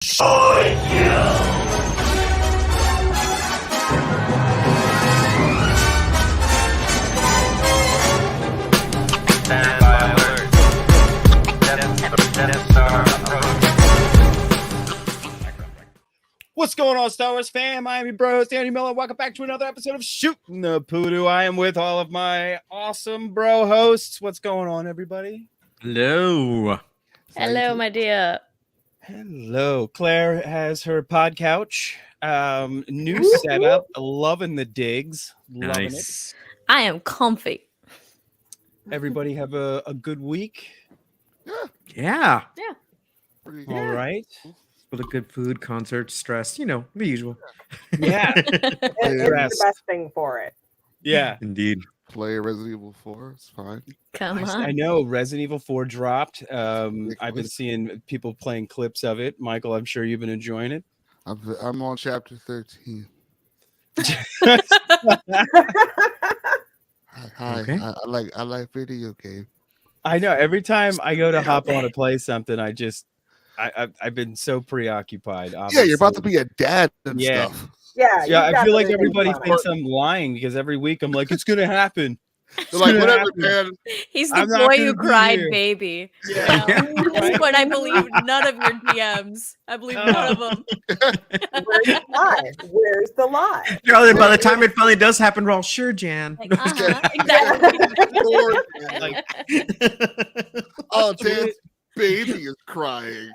What's going on, Star Wars fam? I'm your bro, Danny Miller. Welcome back to another episode of Shootin' the PooDoo. I am with all of my awesome bro hosts. What's going on, everybody? Hello. Hello, my dear. Hello. Claire has her pod couch. New setup. Loving the digs. Loving Nice. I am comfy. it. Everybody have a good week. Yeah. All right. Full of good food, concerts, stress, the usual. Yeah. It's the best thing for it. Yeah. Indeed. Play Resident Evil 4. It's fine. Come on. I know Resident Evil 4 dropped. I've been seeing people playing clips of it. Michael, I'm sure you've been enjoying it. I'm on chapter 13. Hi. Okay. I like video games. I know. Every time I go to hop on to play something, I've been so preoccupied. Yeah, you're about to be a dad and Yeah. stuff. Yeah, I feel like everything everybody fun. thinks I'm lying because every week I'm like, it's gonna happen. They're like, gonna whatever, happen. man. He's I'm the not boy gonna who be cried here. baby. Yeah. At this point, I believe none of your DMs. I believe none of them. Where's the lie? Where's the lie? By the time it finally does happen, we're all sure, Jan. Like, exactly. Like, Oh, Dan's baby is crying.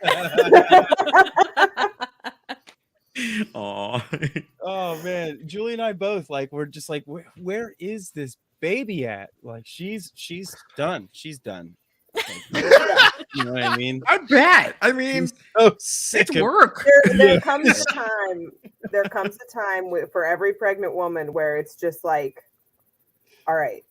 Aw. oh man, Julie and I both we're just like, where is this baby at? Like she's done. She's done. Like, you know what I mean? I bet. I mean, Oh, sick it's of work. There comes a time. There comes a time for every pregnant woman where it's just like, all right,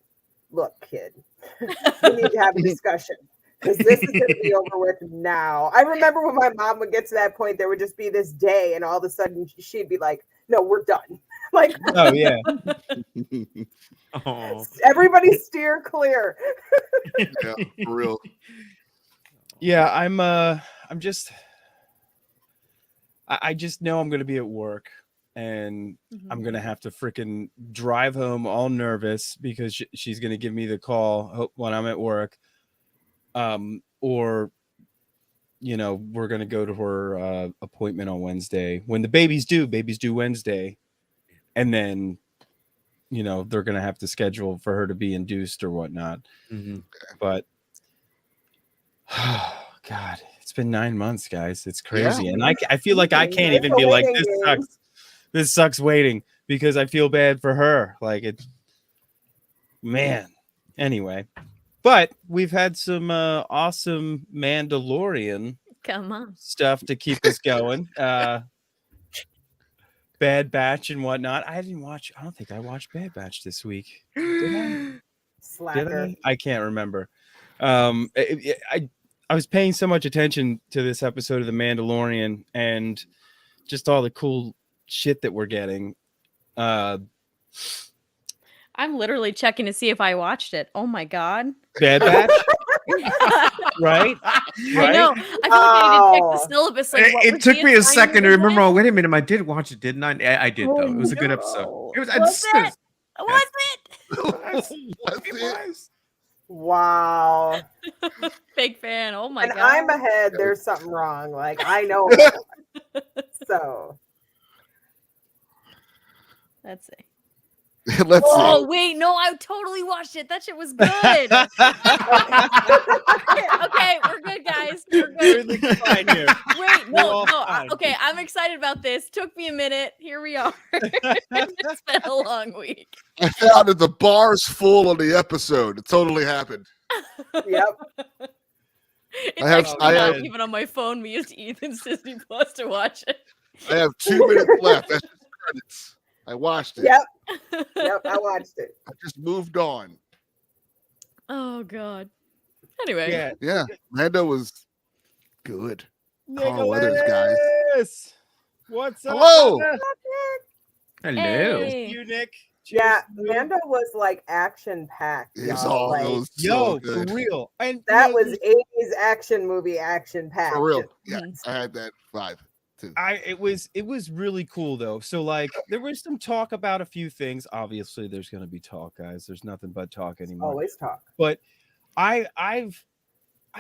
look, kid, we need to have a discussion. Because this is going to be over with now. I remember when my mom would get to that point, there would just be this day, and all of a sudden she'd be like, "No, we're done." Like, Oh yeah. Oh. everybody steer clear. Yeah, for real. Yeah, I'm just I just know I'm gonna be at work and I'm gonna have to freaking drive home all nervous because she's gonna give me the call when I'm at work. Or we're gonna go to her appointment on Wednesday when the baby's due Wednesday, and then they're gonna have to schedule for her to be induced or whatnot. But God, it's been 9 months, guys. It's crazy, and I feel like I can't even be like, this sucks waiting, because I feel bad for her. Like it, man. Anyway. But we've had some awesome Mandalorian Come on. stuff to keep us going. Bad Batch and whatnot. I don't think I watched Bad Batch this week. Did I? Slacker. I can't remember. I was paying so much attention to this episode of The Mandalorian and just all the cool shit that we're getting. I'm literally checking to see if I watched it. Oh my god. Bad Batch? Right? I know. I feel like I need to check the syllabus. Like, what It was took the me a second to assignment remember. again? Oh, wait a minute. I did watch it, didn't I? I did, though. It was a good episode. It was. Was it? Was That's It it. was. Wow. it? Big fan. Oh my And god. I'm ahead. There's something wrong. Like, I know. So. Let's see. Let's Oh wait, no, I totally watched it. That shit was good. Okay, we're good, guys. We're good. Everything's fine here. Wait, We're all no. fine. Okay, I'm excited about this. Took me a minute. Here we are. It's been a long week. see. I found that the bar's full on the episode. It totally happened. Yep. It's I have- actually I not have- even on my phone. We used Ethan's Disney Plus to watch it. I have 2 minutes left. That's just credits. I watched it. Yep. Yep. I watched it. I just moved on. Oh god. Anyway, Yeah. Yeah, Mando was good. Carl Weathers, guys. Nicholas! What's up? Hello. brother? Hello. Hey. You, Nick. Yeah, Cheers to you. Mando was like action packed. It's all those Yo, so good. for real. And That you know, was 80s action movie action packed. For real. Yeah, Mhm. I had that vibe. too. It was really cool though. So like there was some talk about a few things. Obviously, there's gonna be talk, guys. There's nothing but talk anymore. Always talk. But I've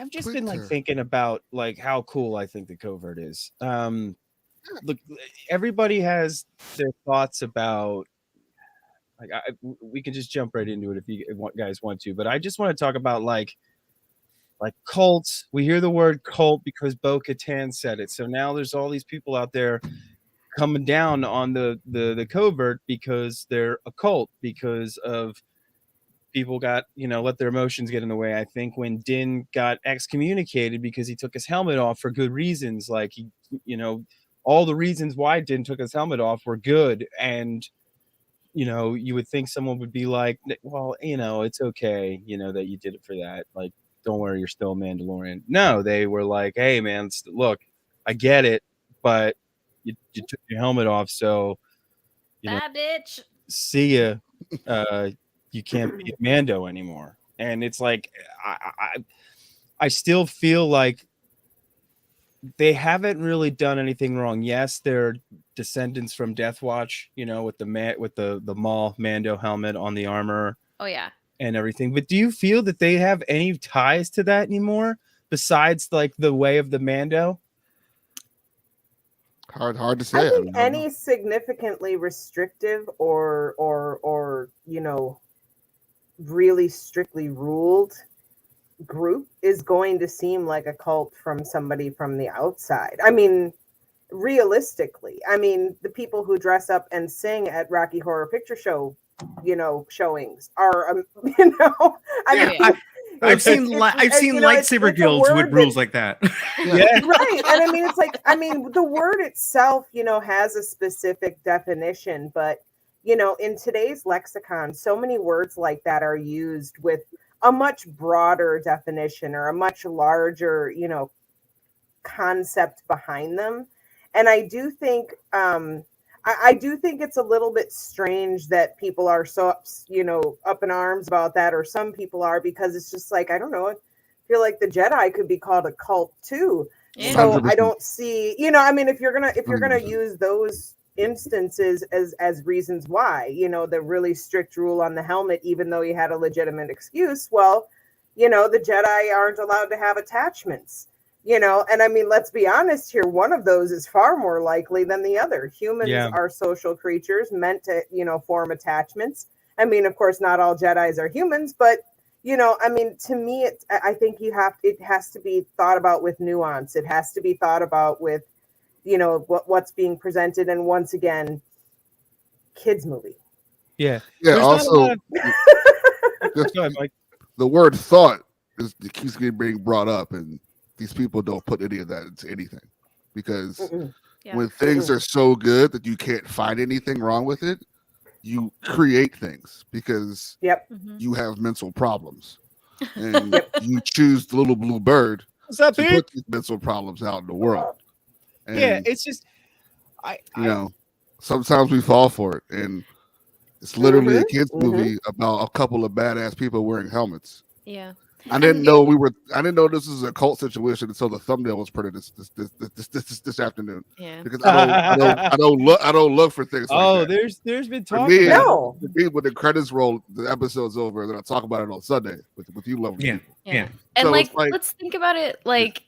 just been like Twitter. thinking about like how cool I think the Covert is. Look, everybody has their thoughts about like we can just jump right into it if you guys want to, but I just want to talk about like cults. We hear the word cult because Bo-Katan said it. So now there's all these people out there coming down on the Covert because they're a cult, because of people got, let their emotions get in the way. I think when Din got excommunicated because he took his helmet off for good reasons, like he, all the reasons why Din took his helmet off were good. And, you would think someone would be like, well, it's okay, that you did it for that. Like, don't worry, you're still a Mandalorian. No, they were like, hey, man, look, I get it, but you took your helmet off, so Bye, bitch. see ya. You can't be a Mando anymore. And it's like, I still feel like they haven't really done anything wrong. Yes, they're descendants from Death Watch, with the Maul Mando helmet on the armor. Oh yeah. And everything. But do you feel that they have any ties to that anymore besides like the way of the Mando? Hard to say. I think any significantly restrictive or really strictly ruled group is going to seem like a cult from somebody from the outside. I mean, realistically, the people who dress up and sing at Rocky Horror Picture Show, showings are, I've seen lightsaber guilds with rules like that. Yeah. Right. And it's like, the word itself, has a specific definition, but, in today's lexicon, so many words like that are used with a much broader definition or a much larger, concept behind them. And I do think, I do think it's a little bit strange that people are so, up in arms about that, or some people are, because it's just like, I don't know, I feel like the Jedi could be called a cult too. Yeah. So 100%. I don't see, if you're gonna use those instances as reasons why, the really strict rule on the helmet, even though you had a legitimate excuse, well, the Jedi aren't allowed to have attachments. And let's be honest here, one of those is far more likely than the other. Humans are social creatures meant to, form attachments. Of course, not all Jedis are humans, but, to me, I think it has to be thought about with nuance. It has to be thought about with, what's being presented. And once again, kids movie. Yeah. Yeah. Also, Go ahead, Mike. the word thought keeps being brought up, and these people don't put any of that into anything, because when things are so good that you can't find anything wrong with it, you create things because you have mental problems, and you choose the little blue bird What's up, to dude? put these mental problems out in the world. And, It's just sometimes we fall for it, and it's literally a kids movie about a couple of badass people wearing helmets. Yeah. I didn't know this was a cult situation until the thumbnail was printed this afternoon. Yeah. Because I don't look for things. Like that. there's been For talk me, about when the credits roll, the episode's over, then I'll talk about it on Sunday with you lovely people. Yeah. And So like, it's like- let's think about it. Like,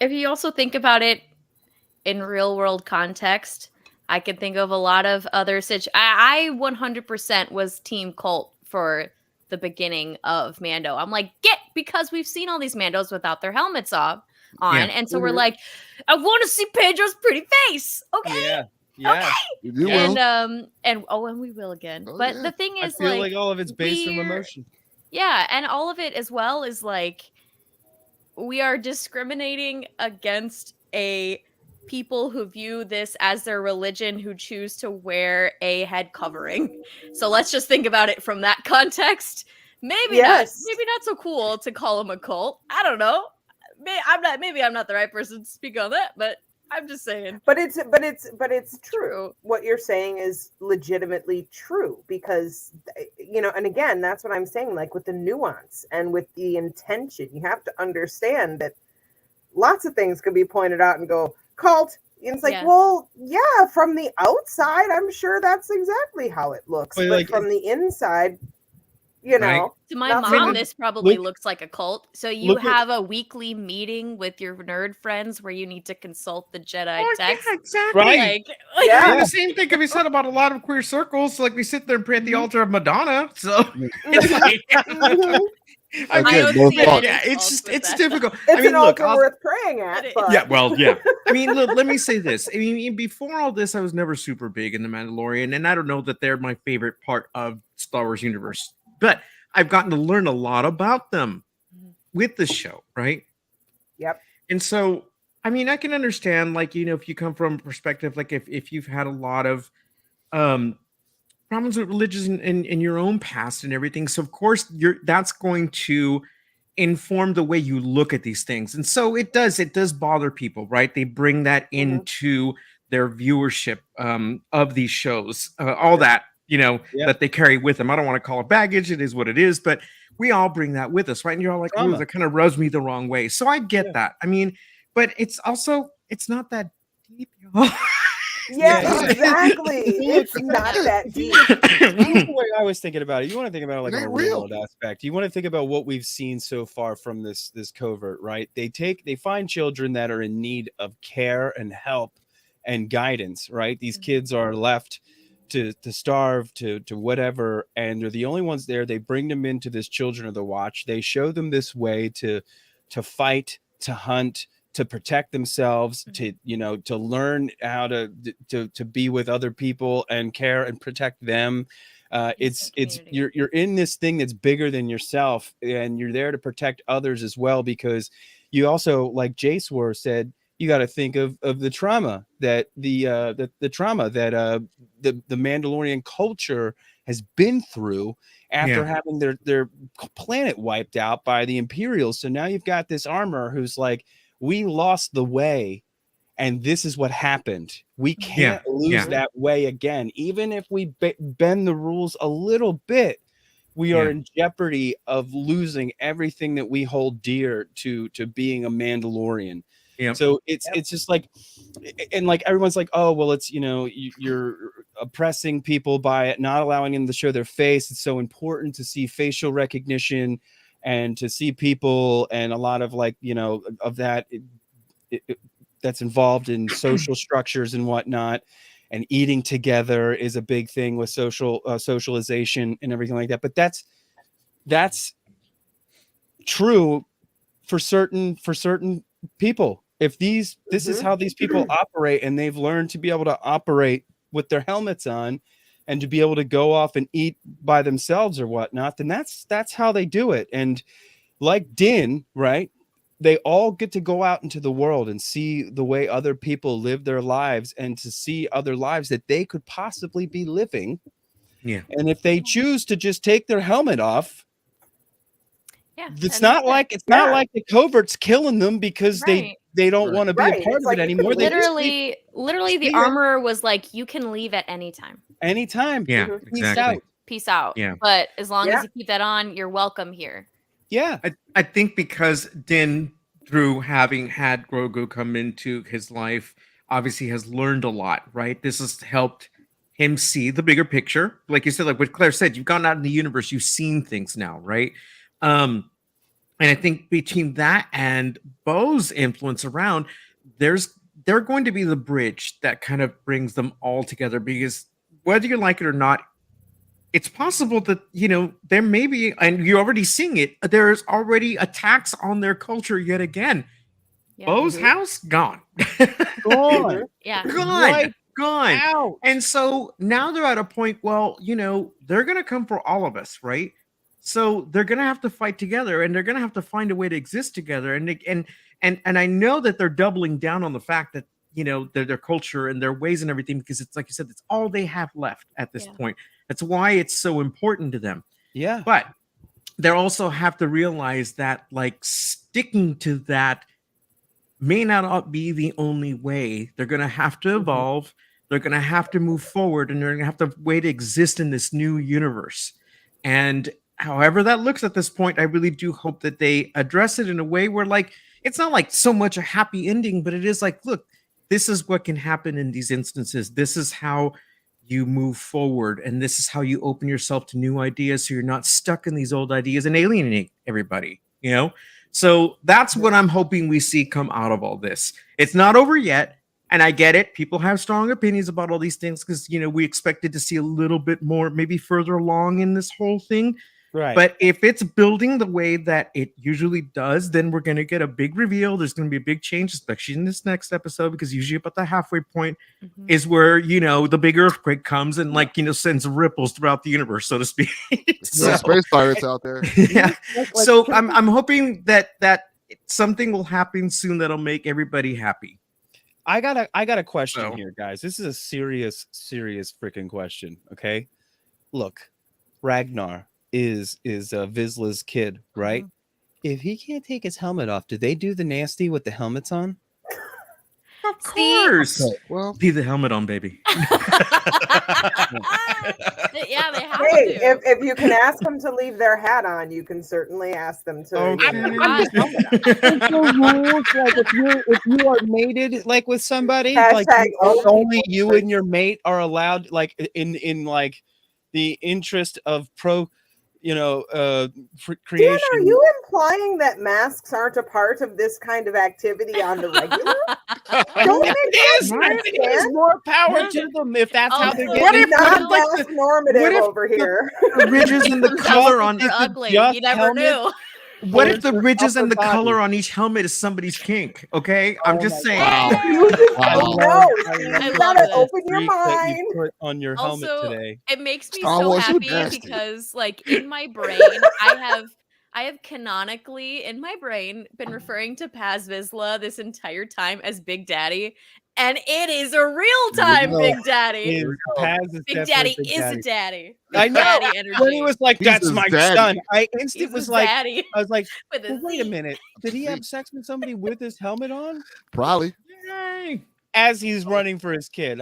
if you also think about it in real world context, I can think of a lot of other I 100% was team cult for the beginning of Mando. I'm like, because we've seen all these Mandos without their helmets on. And so we're like, I want to see Pedro's pretty face. Okay. Yeah. Okay. You will. And we will again. But the thing I is, feel like all of it's based from emotion. Yeah, and all of it as well is like, we are discriminating against a people who view this as their religion, who choose to wear a head covering. So let's just think about it from that context. Maybe not so cool to call them a cult. I don't know. Maybe I'm not the right person to speak on that, but I'm just saying. But it's true. What you're saying is legitimately true, because and again, that's what I'm saying, like with the nuance and with the intention, you have to understand that lots of things could be pointed out and go, cult, And it's like, well, yeah, from the outside, I'm sure that's exactly how it looks. But like, from the inside, you know. To my mom, this probably looks like a cult. So you have a weekly meeting with your nerd friends where you need to consult the Jedi text. Yeah, exactly. Right. The same thing can be said about a lot of queer circles. Like we sit there and pray at the altar of Madonna. So it's like, it's difficult. It's an altar worth praying at. But. Yeah, well, yeah. I mean, look, let me say this. I mean, before all this, I was never super big in the Mandalorian, and I don't know that they're my favorite part of Star Wars universe, but I've gotten to learn a lot about them with the show, right? Yep. And so, I mean, I can understand, like, you know, if you come from a perspective, like if you've had a lot of problems with religion in your own past and everything. So of course that's going to inform the way you look at these things. And so it does bother people, right? They bring that into their viewership of these shows, all that, you know, that they carry with them. I don't want to call it baggage. It is what it is, but we all bring that with us, right? And you're all like, oh, that kind of rubs me the wrong way. So I get that. I mean, but it's not that deep, y'all. Yeah, exactly. It's not that deep. That's the way I was thinking about it. You want to think about it like a real world aspect. You want to think about what we've seen so far from this covert, right? They find children that are in need of care and help and guidance, right? These kids are left to starve, to whatever, and they're the only ones there. They bring them into this Children of the Watch. They show them this way to fight, to hunt, to protect themselves, to learn how to be with other people and care and protect them. You're in this thing that's bigger than yourself, and you're there to protect others as well, because you also, like Jace said, you got to think of the trauma that the Mandalorian culture has been through after having their planet wiped out by the Imperials. So now you've got this armor who's like, we lost the way, and this is what happened. We can't lose that way again. Even if we bend the rules a little bit, we are in jeopardy of losing everything that we hold dear to being a Mandalorian. So it's just like, and like everyone's like, oh, well, it's, you're oppressing people by not allowing them to show their face. It's so important to see facial recognition and to see people, and a lot of of that that's involved in social structures and whatnot, and eating together is a big thing with socialization and everything like that. But that's true for certain people. If this is how these people operate, and they've learned to be able to operate with their helmets on and to be able to go off and eat by themselves or whatnot, then that's how they do it. And like Din, right? They all get to go out into the world and see the way other people live their lives, and to see other lives that they could possibly be living. Yeah. And if they choose to just take their helmet off, it's not like the covert's killing them because they don't want to be a part of it anymore. Literally, the armorer was like, you can leave at any time. Anytime. Yeah, exactly. Peace out. Yeah. But as long as you keep that on, you're welcome here. Yeah. I think because Din, through having had Grogu come into his life, obviously has learned a lot, right? This has helped him see the bigger picture. Like you said, like what Claire said, you've gone out in the universe, you've seen things now, right? And I think between that and Bo's influence around, they're going to be the bridge that kind of brings them all together, because whether you like it or not, it's possible that, there may be, and you're already seeing it, there's already attacks on their culture yet again. Yeah. Bo's house, gone. Gone. Yeah. Gone. Out. And so now they're at a point, well, they're going to come for all of us, right? So they're going to have to fight together, and they're going to have to find a way to exist together. And I know that they're doubling down on the fact that, their culture and their ways and everything, because it's like you said, it's all they have left at this point. That's why it's so important to them. Yeah. But they also have to realize that, like, sticking to that may not be the only way. They're going to have to evolve. They're going to have to move forward, and they're going to have to way to exist in this new universe. And however that looks at this point, I really do hope that they address it in a way where, like, it's not like so much a happy ending, but it is like, look, this is what can happen in these instances. This is how you move forward, and this is how you open yourself to new ideas, so you're not stuck in these old ideas and alienate everybody, you know. So that's what I'm hoping we see come out of all this. It's not over yet. And I get it. People have strong opinions about all these things because, you know, we expected to see a little bit more, maybe further along in this whole thing. Right. But if it's building the way that it usually does, then we're going to get a big reveal. There's going to be a big change, especially in this next episode, because usually about the halfway point is where, you know, the big earthquake comes and, like, you know, sends ripples throughout the universe, so to speak. So, space pirates out there. Yeah. So I'm hoping that something will happen soon that'll make everybody happy. I got a question here, guys. This is a serious freaking question. Okay, look, Ragnar is Vizsla's kid, right? If he can't take his helmet off, do they do the nasty with the helmets on? Of course. Okay, well, be the helmet on, baby. Yeah, they have Hey, to. if you can ask them to leave their hat on, you can certainly ask them to. Okay. Like if you are mated like with somebody, like only you and your mate are allowed, like in like the interest of creation. Dan, are you implying that masks aren't a part of this kind of activity on the regular? Don't make I think there's more power to them if that's how they're Also, getting. not normative over here. The ridges and the color on They're ugly. You never knew. What if the ridges and the color on each helmet is somebody's kink? Okay, I'm just saying. You gotta open your mind. You put on your helmet Also, today. it makes me Star so Wars is happy nasty. because, like, in my brain, I have canonically in my brain been referring to Paz Vizsla this entire time as Big Daddy, and it is a real time Big Daddy. Big Daddy is a daddy. Big I know. Daddy energy. When he was like, He's "That's his my daddy." son," I He's instantly was his like, daddy. "I was like, With his well, wait a Z. minute. Did he have sex with somebody with his helmet on?" Probably. Yay. As he's running for his kid,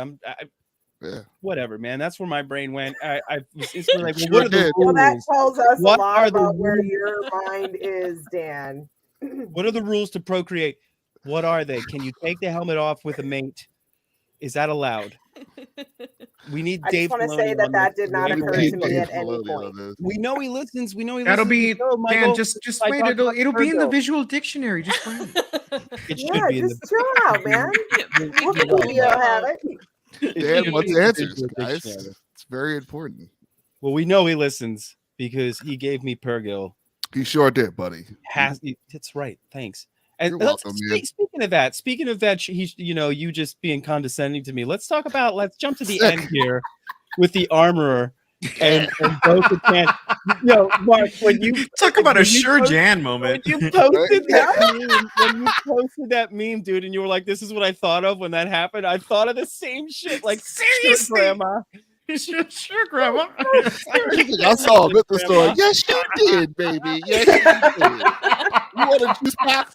Yeah. whatever, man. That's where my brain went. I was instantly like, Sure "What are the did. Well, that rules? tells us What a lot are the about where rules? your mind is, Dan. What are the rules to procreate? What are they? Can you take the helmet off with a mate? Is that allowed?" We need I Dave. just want to Filoni say that on that this. did not We occur need to Dave me at Filoni. any Filoni point. on this. We know he listens. We know he That'll listens. be No, Dan. Michael, Just I wait. talked It'll about be in the Virgo. visual dictionary. Just wait. It should Yeah, be in just chill out, man. Wikipedia will have it. Dan wants the answers, visual guys. dictionary. It's very important. Well, we know he listens because he gave me Pergil. He sure did, buddy. That's right. Thanks. And You're welcome, man. speaking of that, you just being condescending to me. Let's jump to the end here with the armorer and Bo-Katan. Mark, when you Talk about a sure posted- Jan moment. When you posted that meme, dude, and you were like, "This is what I thought of when that happened." I thought of the same shit. Like, Seriously? "Sure, Grandma." Sure, Grandma. I saw him at the store. Yes, you did, baby. Yes, you did. You want a juice box?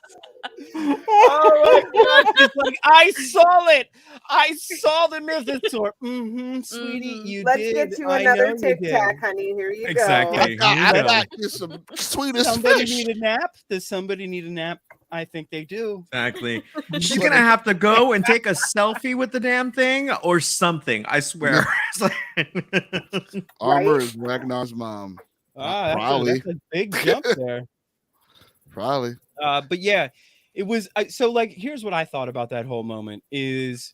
Oh my God! It's like, I saw it. I saw the Mythosaur. Sweetie, you Let's did. get you I another know you Tic did. Tac, honey. Here you Exactly. go. I Yeah. got you some sweetest Somebody fish. need a nap? Does somebody need a nap? I think they do. Exactly. She's gonna have to go and take a selfie with the damn thing or something. I swear. It's like- Armor Right? is Ragnar's mom. That's a big jump there. Probably. But yeah, it was so like here's what I thought about that whole moment is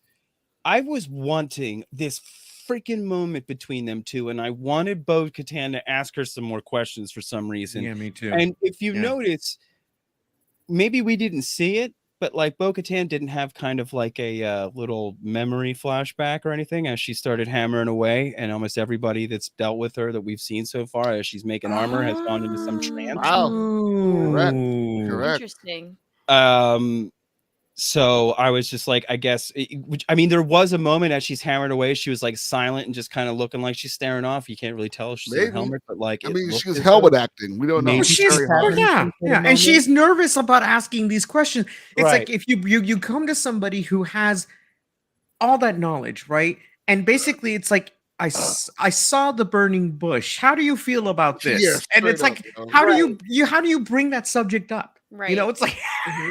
I was wanting this freaking moment between them two, and I wanted Bo-Katan to ask her some more questions for some reason. Yeah, me too. And if you notice, maybe we didn't see it, but like Bo-Katan didn't have kind of like a little memory flashback or anything as she started hammering away, and almost everybody that's dealt with her that we've seen so far as she's making armor has gone into some trance. Wow. Correct. Ooh. Correct. Interesting. So I was just like, I guess, there was a moment as she's hammered away, she was like silent and just kind of looking like she's staring off. You can't really tell if she's in a Maybe. helmet, but like, I it mean, looked she was as helmet though- acting. We don't know. Maybe It's She's very hard. yeah, and she's nervous about asking these questions. It's Right. like if you come to somebody who has all that knowledge, right? And basically, it's like I saw the burning bush. How do you feel about this? Yeah, and it's straight like, up, how do you bring that subject up? Right. You know, it's like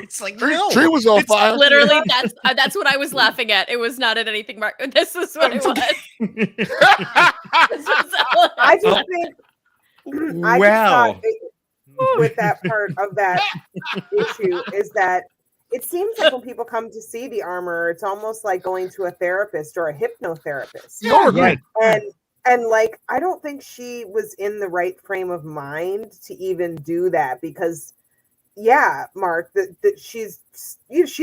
it's like no, Tree was on it's fire. Literally, that's what I was laughing at. It was not at anything, Mark. This is what it was. I just think. I just thought with that part of that issue is that it seems like when people come to see the armor, it's almost like going to a therapist or a hypnotherapist. Yeah, right. And like, I don't think she was in the right frame of mind to even do that because, yeah, Mark, that she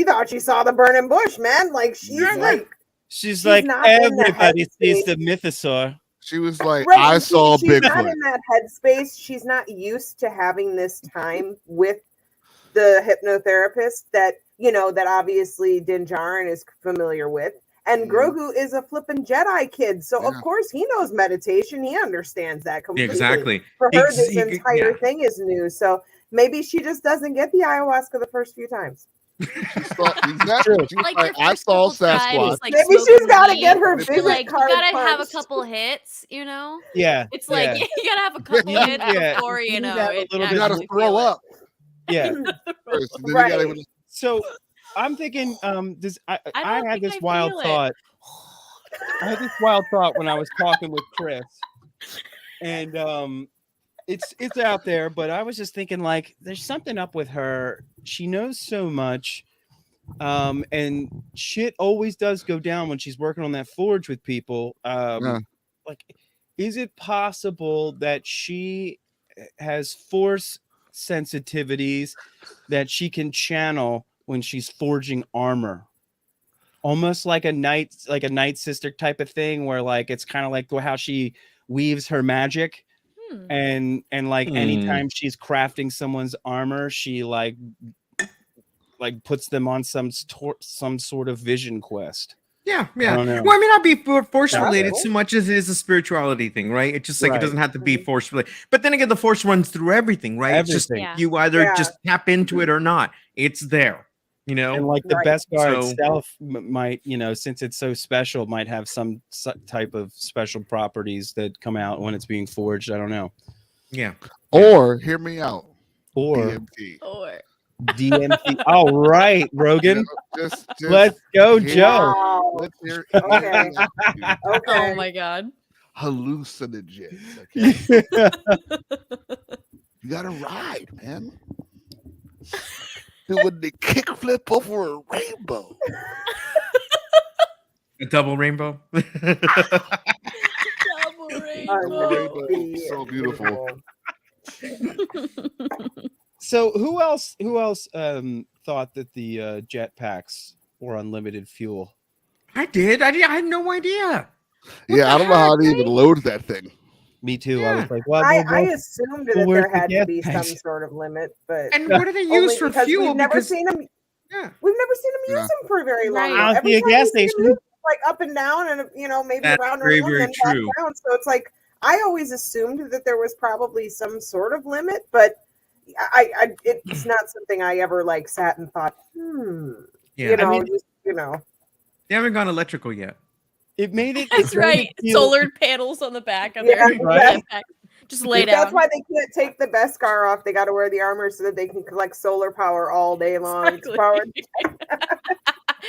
thought she saw the burning bush, man. Like she's like everybody sees the mythosaur. She was like, I saw she's Bigfoot. Not in that headspace. She's not used to having this time with the hypnotherapist that, that obviously Din Djarin is familiar with. And Grogu is a flippin' Jedi kid. So, of course, he knows meditation. He understands that completely. Exactly. For her, this entire thing is new. So maybe she just doesn't get the ayahuasca the first few times. I saw Sasquatch. Maybe she's got to get her visit like, card you gotta first. have a couple hits, Yeah, it's like you gotta have a couple hits before you gotta throw up. Yeah. Right. So I'm thinking, I had this wild thought. I had this wild thought when I was talking with Chris, and it's out there, but I was just thinking, like, there's something up with her. She knows so much, and shit always does go down when she's working on that forge with people. Like, is it possible that she has force sensitivities that she can channel when she's forging armor? Almost like a night sister type of thing, where like it's kind of like how she weaves her magic. And like anytime she's crafting someone's armor, she like puts them on some sort of vision quest. Yeah. Well, I mean, not be force related so much as it is a spirituality thing, right? It's just like it doesn't have to be force related. But then again, the force runs through everything, right? Everything. It's just you either just tap into it or not. It's there. And like the Beskar itself might, since it's so special, might have some type of special properties that come out when it's being forged. I don't know. Yeah. Or hear me out. Or DMT. All right, Rogan. Just let's go, Joe. Wow. Let's hear Okay. Oh my God. Hallucinogens. Okay. You gotta ride, man. Doing the kickflip over a rainbow. A double rainbow. Double rainbow. So beautiful. So who else thought that the jetpacks were unlimited fuel? I did. I had no idea. Yeah, I don't know how they even load that thing. Me too. Yeah. I was like, well, I assumed that there had to be some sort of limit, but what do they use for fuel? We've never seen them. Yeah, we've never seen them use them for very long. Right. Every time gas we see station, them, like up and down, and maybe That's around very, and then back true. down. So it's like I always assumed that there was probably some sort of limit, but it's not something I ever like sat and thought, Yeah. They haven't gone electrical yet. It made it. That's right. Solar panels on the back of their right. jetpack. Just lay down. That's why they can't take the Beskar off. They got to wear the armor so that they can collect solar power all day long. Exactly.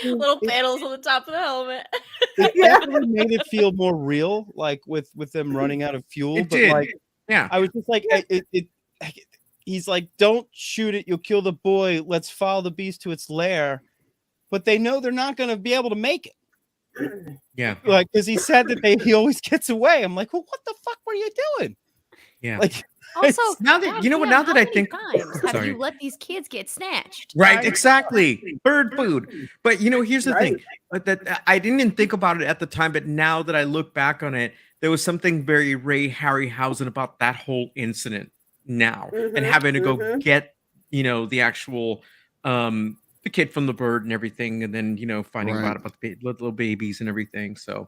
Little panels on the top of the helmet. It definitely made it feel more real, like with them running out of fuel. It but did. like, Yeah, I was just like, he's like, don't shoot it, you'll kill the boy. Let's follow the beast to its lair. But they know they're not going to be able to make it. Yeah, like because he said that he always gets away. I'm like, well, what the fuck were you doing? Yeah. Like Also, now that now that I think, have you let these kids get snatched? Right, exactly. Bird food. But here's the thing. But that I didn't even think about it at the time, but now that I look back on it, there was something very Ray Harryhausen about that whole incident now, and having to go get the actual the kid from the bird and everything, and then finding out about the little babies and everything. So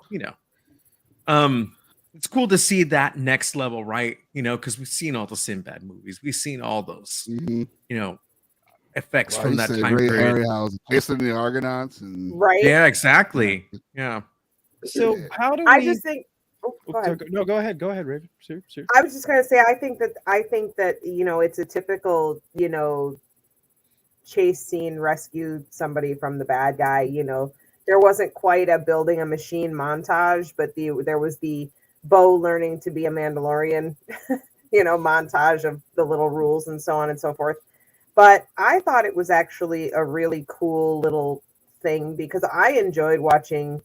it's cool to see that next level, right? Because we've seen all the Sinbad movies, we've seen all those effects from that time period. Jason and the Argonauts, and Yeah, exactly. Yeah. So how do I just think? Go ahead, Raven. Sure. I was just gonna say, I think that it's a typical chase scene rescued somebody from the bad guy. You know, there wasn't quite a building a machine montage, but there was the Bo learning to be a Mandalorian, you know, montage of the little rules and so on and so forth. But I thought it was actually a really cool little thing because I enjoyed watching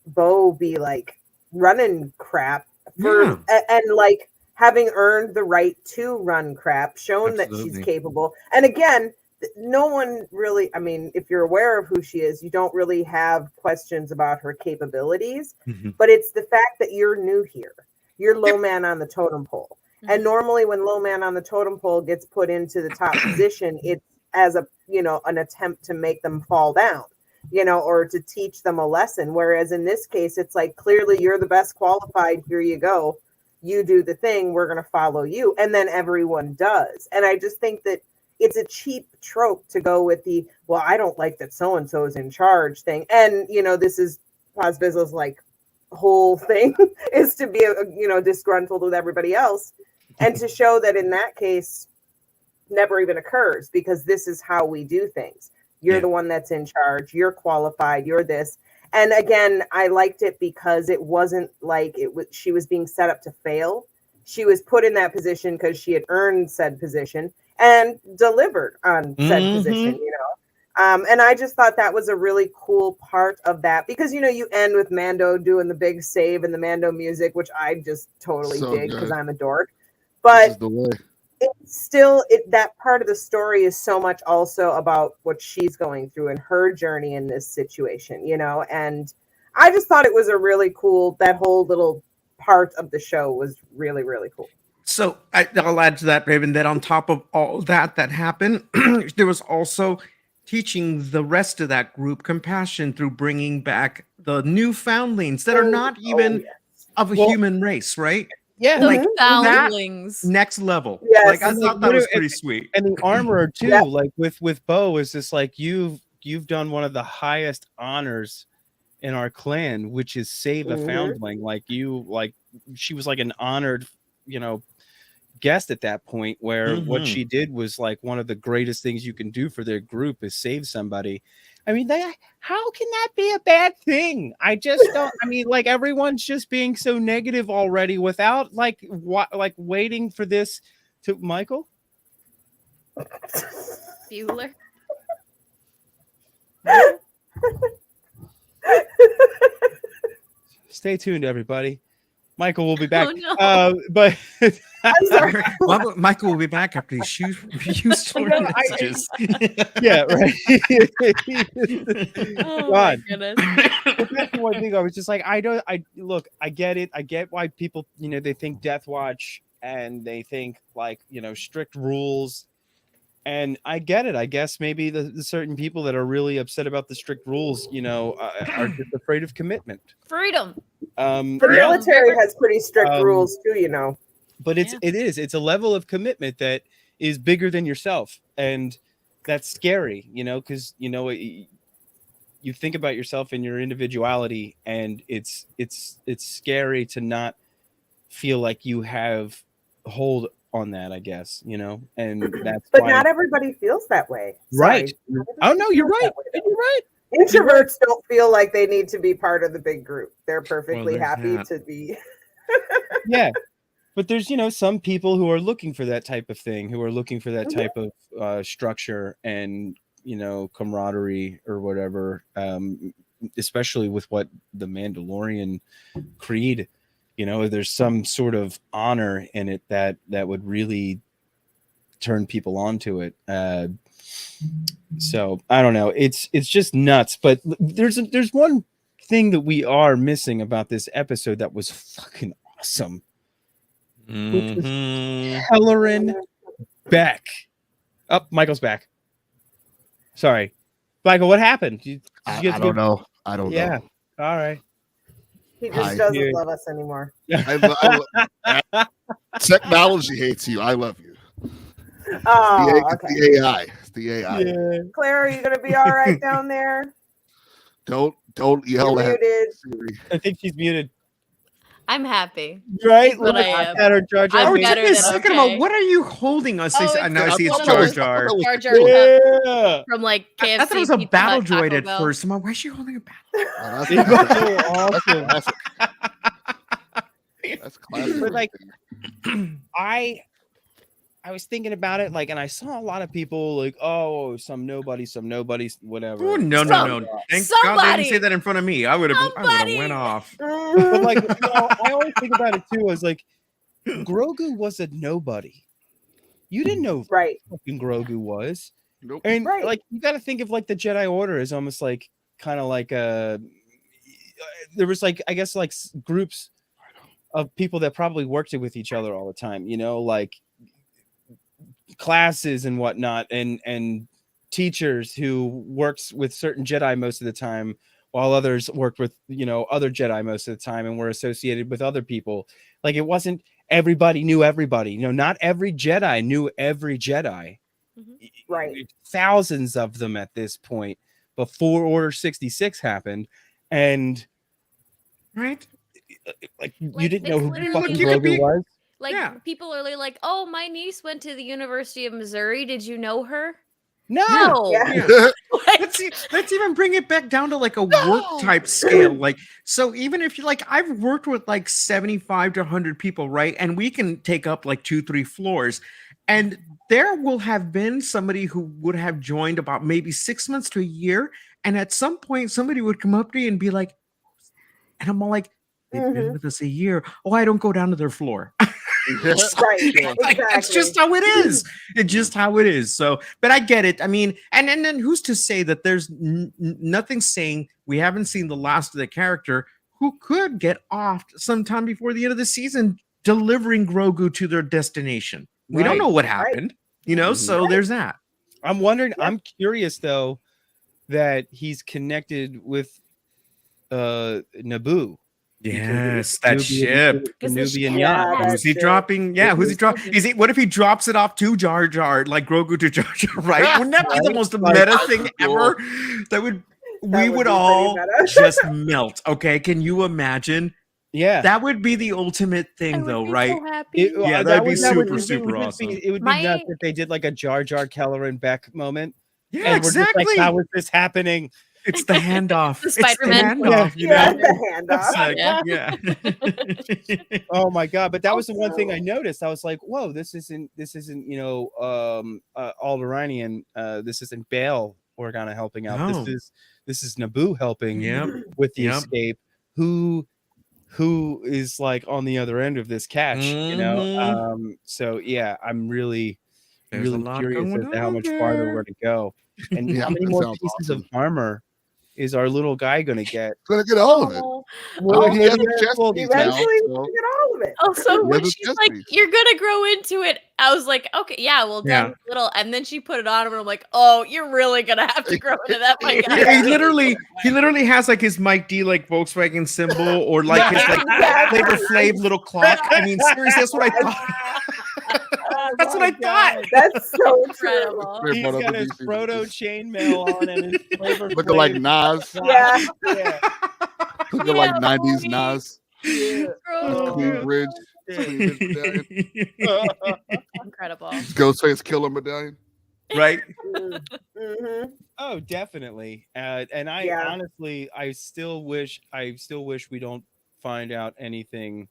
Bo be like running crap for and like having earned the right to run crap, shown that she's capable. And again, no one really, I mean, if you're aware of who she is, you don't really have questions about her capabilities, but it's the fact that you're new here. You're low man on the totem pole. And normally when low man on the totem pole gets put into the top position, it's as a, you know, an attempt to make them fall down, you know, or to teach them a lesson. Whereas in this case, it's like, clearly you're the best qualified. Here you go. You do the thing. We're going to follow you. And then everyone does. And I just think that it's a cheap trope to go with the, well, I don't like that so-and-so is in charge thing. And, you know, this is Paz Vizsla's like whole thing is to be, you know, disgruntled with everybody else. And to show that in that case never even occurs, because this is how we do things. You're the one that's in charge. You're qualified. You're this. And again, I liked it because it wasn't like she was being set up to fail. She was put in that position because she had earned said position and delivered on said position, you know. And I just thought that was a really cool part of that, because, you know, you end with Mando doing the big save and the Mando music, which I just totally dig because I'm a dork. But it's still, that part of the story is so much also about what she's going through and her journey in this situation, you know. And I just thought it was a really cool, that whole little part of the show was really, really cool. So I'll add to that, Raven, that on top of all that happened, there was also teaching the rest of that group compassion through bringing back the new foundlings that are not even of a human race, right? Yeah, like foundlings. Next level. Yes. Like I thought that was pretty sweet. And the armorer too, like with Bo, is just like you've done one of the highest honors in our clan, which is save a foundling. Like she was like an honored, you know, guest at that point, where what she did was like one of the greatest things you can do for their group is save somebody. I mean, how can that be a bad thing? I just don't. I mean, like, everyone's just being so negative already without like waiting for this to Michael Bueller. Stay tuned, everybody. Michael will be back. Oh, no. But I'm sorry. Michael will be back after these short messages. Yeah, right. Oh my goodness. That's one thing I was just like, I get it. I get why people, you know, they think Death Watch and they think like, you know, strict rules. And I get it. I guess maybe the certain people that are really upset about the strict rules, you know, are just afraid of commitment. Freedom. The military has pretty strict rules too, you know. But it's a level of commitment that is bigger than yourself, and that's scary, you know, because you know you think about yourself and your individuality, and it's scary to not feel like you have hold on that, I guess, you know, and that's but not everybody feels that way. Right. Oh no, you're right. You're right. Introverts don't feel like they need to be part of the big group. They're perfectly happy to be. Yeah. But there's, you know, some people who are looking for that type of thing, who are looking for that type of structure and, you know, camaraderie or whatever, especially with what the Mandalorian creed, you know, there's some sort of honor in it that would really turn people onto it. So I don't know. It's just nuts. But there's one thing that we are missing about this episode that was fucking awesome. Which was Hellerin Beck. Oh, Michael's back. Sorry, Michael. What happened? I don't know. I don't know. Yeah. All right. He just doesn't love us anymore. Technology hates you. I love you. Oh, okay. The AI. It's the AI. Yeah. Claire, are you gonna be all right down there? Don't yell at muted. Siri. I think she's muted. I'm happy. Right? But Look I am. at her Jar Jar I'm Binks. better Give me a than second okay. about what are you holding us? Oh, I know I see it's one of Jar those Jar. Jar Jar cups Yeah. from like KFC. I thought it was a Pizza battle Hut, Taco droid at Bell. first. I'm like, why is she holding a battle? Oh, that's, It was so that's awesome. classic. That's classic. But right like, there. I was thinking about it, like, and I saw a lot of people like, oh, some nobody, whatever. Oh no. Thank God they somebody. didn't say that in front of me. I would have went off. But like, I always think about it too as like, Grogu was a nobody. You didn't know who Right. fucking Grogu was. Nope. And Right. like, you got to think of like the Jedi Order as almost like kind of like there was like, I guess like groups of people that probably worked with each other all the time, like classes and whatnot, and teachers who works with certain Jedi most of the time, while others worked with other Jedi most of the time and were associated with other people. Like, it wasn't everybody knew everybody. Not every Jedi knew every Jedi. Right. Thousands of them at this point before Order 66 happened, and Right? like you Like, didn't know who it's fucking literally- Grogu was. Like Yeah. people are like, "Oh, my niece went to the University of Missouri. Did you know her?" No. Yeah. Yeah. Like, Let's even bring it back down to like a work type scale. Like, so even if you like, I've worked with like 75 to 100 people, right? And we can take up like 2-3 floors. And there will have been somebody who would have joined about maybe 6 months to a year. And at some point, somebody would come up to you and be like, and I'm all like, they've been with us a year. Oh, I don't go down to their floor. Right. Exactly. That's just how it is. It's just how it is. So, but I get it. I mean, and then who's to say that there's nothing saying we haven't seen the last of the character who could get off sometime before the end of the season, delivering Grogu to their destination. We don't Right. know what happened, so there's that. I'm wondering. Yeah. I'm curious though that he's connected with Naboo. Yes, that ship. Nubian Yeah, yacht. that Who's he ship. dropping? Yeah, who's he dropping? Is it? What if he drops it off to Jar Jar, like Grogu to Jar Jar? Right? Wouldn't that be the Right? most Like, meta thing ever? That would. We would would be all pretty meta. just melt. Okay, can you imagine? Yeah. That would be the ultimate I thing, would though, be right? so happy. Yeah, that'd be super awesome. It would be My- nuts if they did like a Jar Jar Kelleran Beck moment. Yeah, And we're just exactly. like, how is this happening? It's the handoff. The It's the Spider-Man handoff. You Yeah, know. the handoff. It's like, yeah. Oh my god! But that was the one thing I noticed. I was like, "Whoa, this isn't Alderaanian. This isn't Bail Organa helping out. No. This is Naboo helping Yep. with the Yep. escape. Who is like on the other end of this catch? So yeah, I'm really There's a really lot curious going as to how on much there. farther we're to go, and Yeah, how many that more sounds pieces of awesome. armor is our little guy gonna get? Gonna get all of it. Oh. Well, he has a maybe chest well, piece now, Eventually, so- we'll get all of it. Also, Yeah, when the she's chest like, piece. "You're gonna grow into it," I was like, "Okay, yeah, well, Yeah. done little." And then she put it on, and I'm like, "Oh, you're really gonna have to grow into that, my guy." Yeah, he literally has like his Mike D like Volkswagen symbol or like his like Exactly. Flavor Flav little clock. I mean, seriously, that's what I thought. That's what I thought. That's so true. Incredible. Great He's photo got of his these Frodo pieces. chainmail on and his Flavor Looking like Flav Nas. watch. Yeah. Yeah. Looking Yeah, like 90s homie. Nas. Grow. Clean bridge. Cleavage medallion. Incredible. Ghostface killer medallion. Right? Mm-hmm. Oh, definitely. And I Yeah. honestly, I still wish we don't find out anything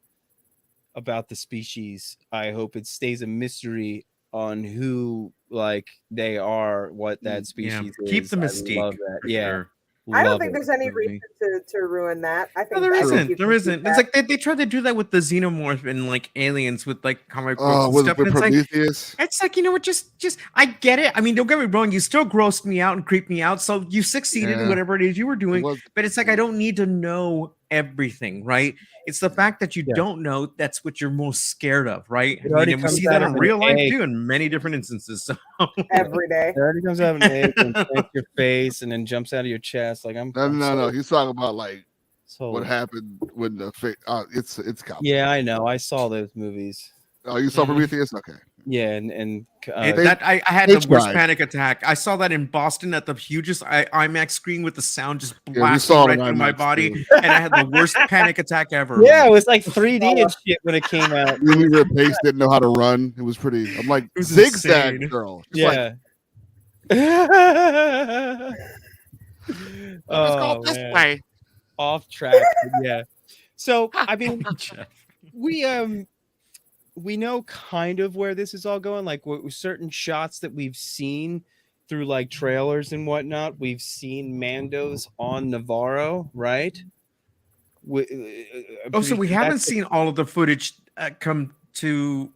about the species. I hope it stays a mystery on who like they are, what that Yeah. species is. Keep the I mystique. love that. for Yeah. sure. I don't love think it. there's any Absolutely. reason to ruin that. I think No, there I think isn't. you There can isn't. keep It's that. like they tried to do that with the xenomorph and like aliens with like comic books Oh, and with stuff. And it's like, Prometheus. it's like, you know what, just I get it. I mean, don't get me wrong, you still grossed me out and creeped me out. So you succeeded in Yeah. whatever it is you were It doing. was- But it's like I don't need to know everything, right? It's the fact that you Yeah. don't know that's what you're most scared of, right? It already and we comes see out that of in an real life egg. too, in many different instances. So every day. It already comes out of an egg and hits your face and then jumps out of your chest. Like I'm No. He's talking about like so what happened when the it's complicated. yeah, I know. I saw those movies. Oh, you saw Mhm. Prometheus? Okay. Yeah, and I had the worst panic attack. I saw that in Boston at the hugest IMAX screen with the sound just blasting right through my body, and I had the worst panic attack ever. Yeah, it was like 3D and shit when it came out. Really, Pace didn't know how to run. It was pretty. I'm like, zigzag insane. girl. Just yeah. Go this way. Off track. Yeah. So I mean, we know kind of where this is all going. Like certain shots that we've seen through like trailers and whatnot. We've seen Mando's on Navarro, right? So we haven't seen all of the footage come to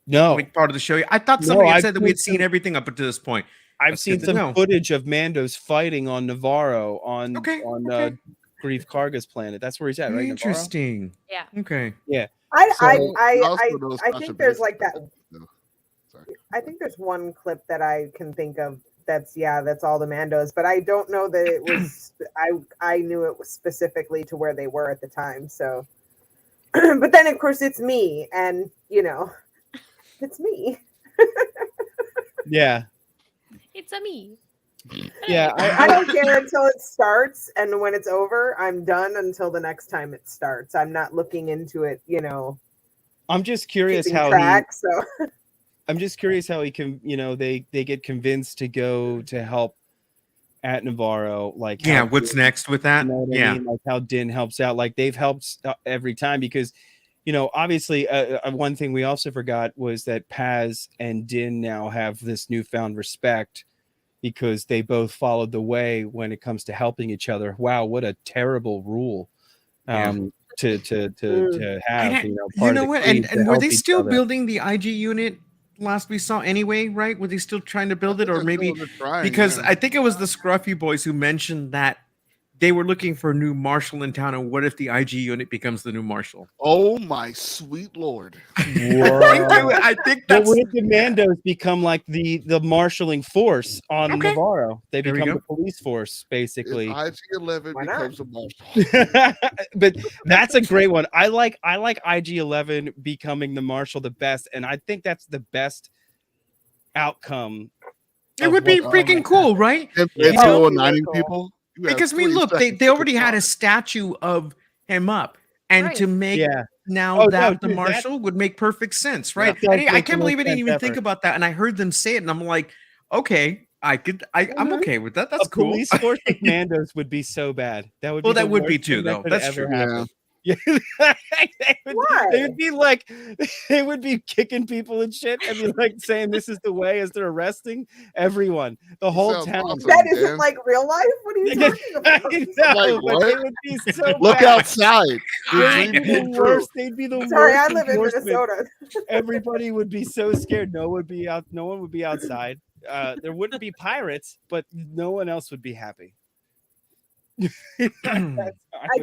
like part of the show. I thought somebody had said that we had seen everything up until this point. I've seen some footage of Mando's fighting on Navarro on Grief Karga's planet. That's where he's at, right? Navarro? Interesting. Yeah. Okay. Yeah. I think there's like that. I think there's one clip that I can think of that's all the Mandos, but I don't know that it was I knew it was specifically to where they were at the time. So but then of course it's me, and it's me. Yeah. It's a me. Yeah, I don't care until it starts, and when it's over, I'm done until the next time it starts. I'm not looking into it, I'm just curious how I'm just curious how he can, they get convinced to go to help at Navarro. Like, what's next with that? I mean? Like how Din helps out. Like they've helped every time because, obviously, one thing we also forgot was that Paz and Din now have this newfound respect because they both followed the way when it comes to helping each other. Wow, what a terrible rule to have. And were they still building the IG unit last we saw anyway? Right? Were they still trying to build it, or maybe because I think it was the Scruffy boys who mentioned that they were looking for a new marshal in town, and what if the IG unit becomes the new marshal? Oh my sweet lord! I think that's. What if the Mandos become like the marshaling force on Navarro? They become the police force, basically. IG-11 becomes a marshal. But that's a great one. I like IG-11 becoming the marshal the best, and I think that's the best outcome. It would be freaking cool, right? People. Because look, they already had a statue of him up, and to make the marshal would make perfect sense, right? I can't believe I didn't even think about that, and I heard them say it, and I'm like, okay, I'm okay with that. That's cool. Police force of Mandos would be so bad. That would that would be too, though. That's true. Yeah. They would be like, they would be kicking people and shit and be like saying this is the way as they're arresting everyone, the whole town. Awesome, that isn't like real life. What are you talking about? They would be so Look outside. They'd be the worst. They'd be the worst. Sorry, I live in Minnesota. Everybody would be so scared. No one would be outside. There wouldn't be pirates, but no one else would be happy. I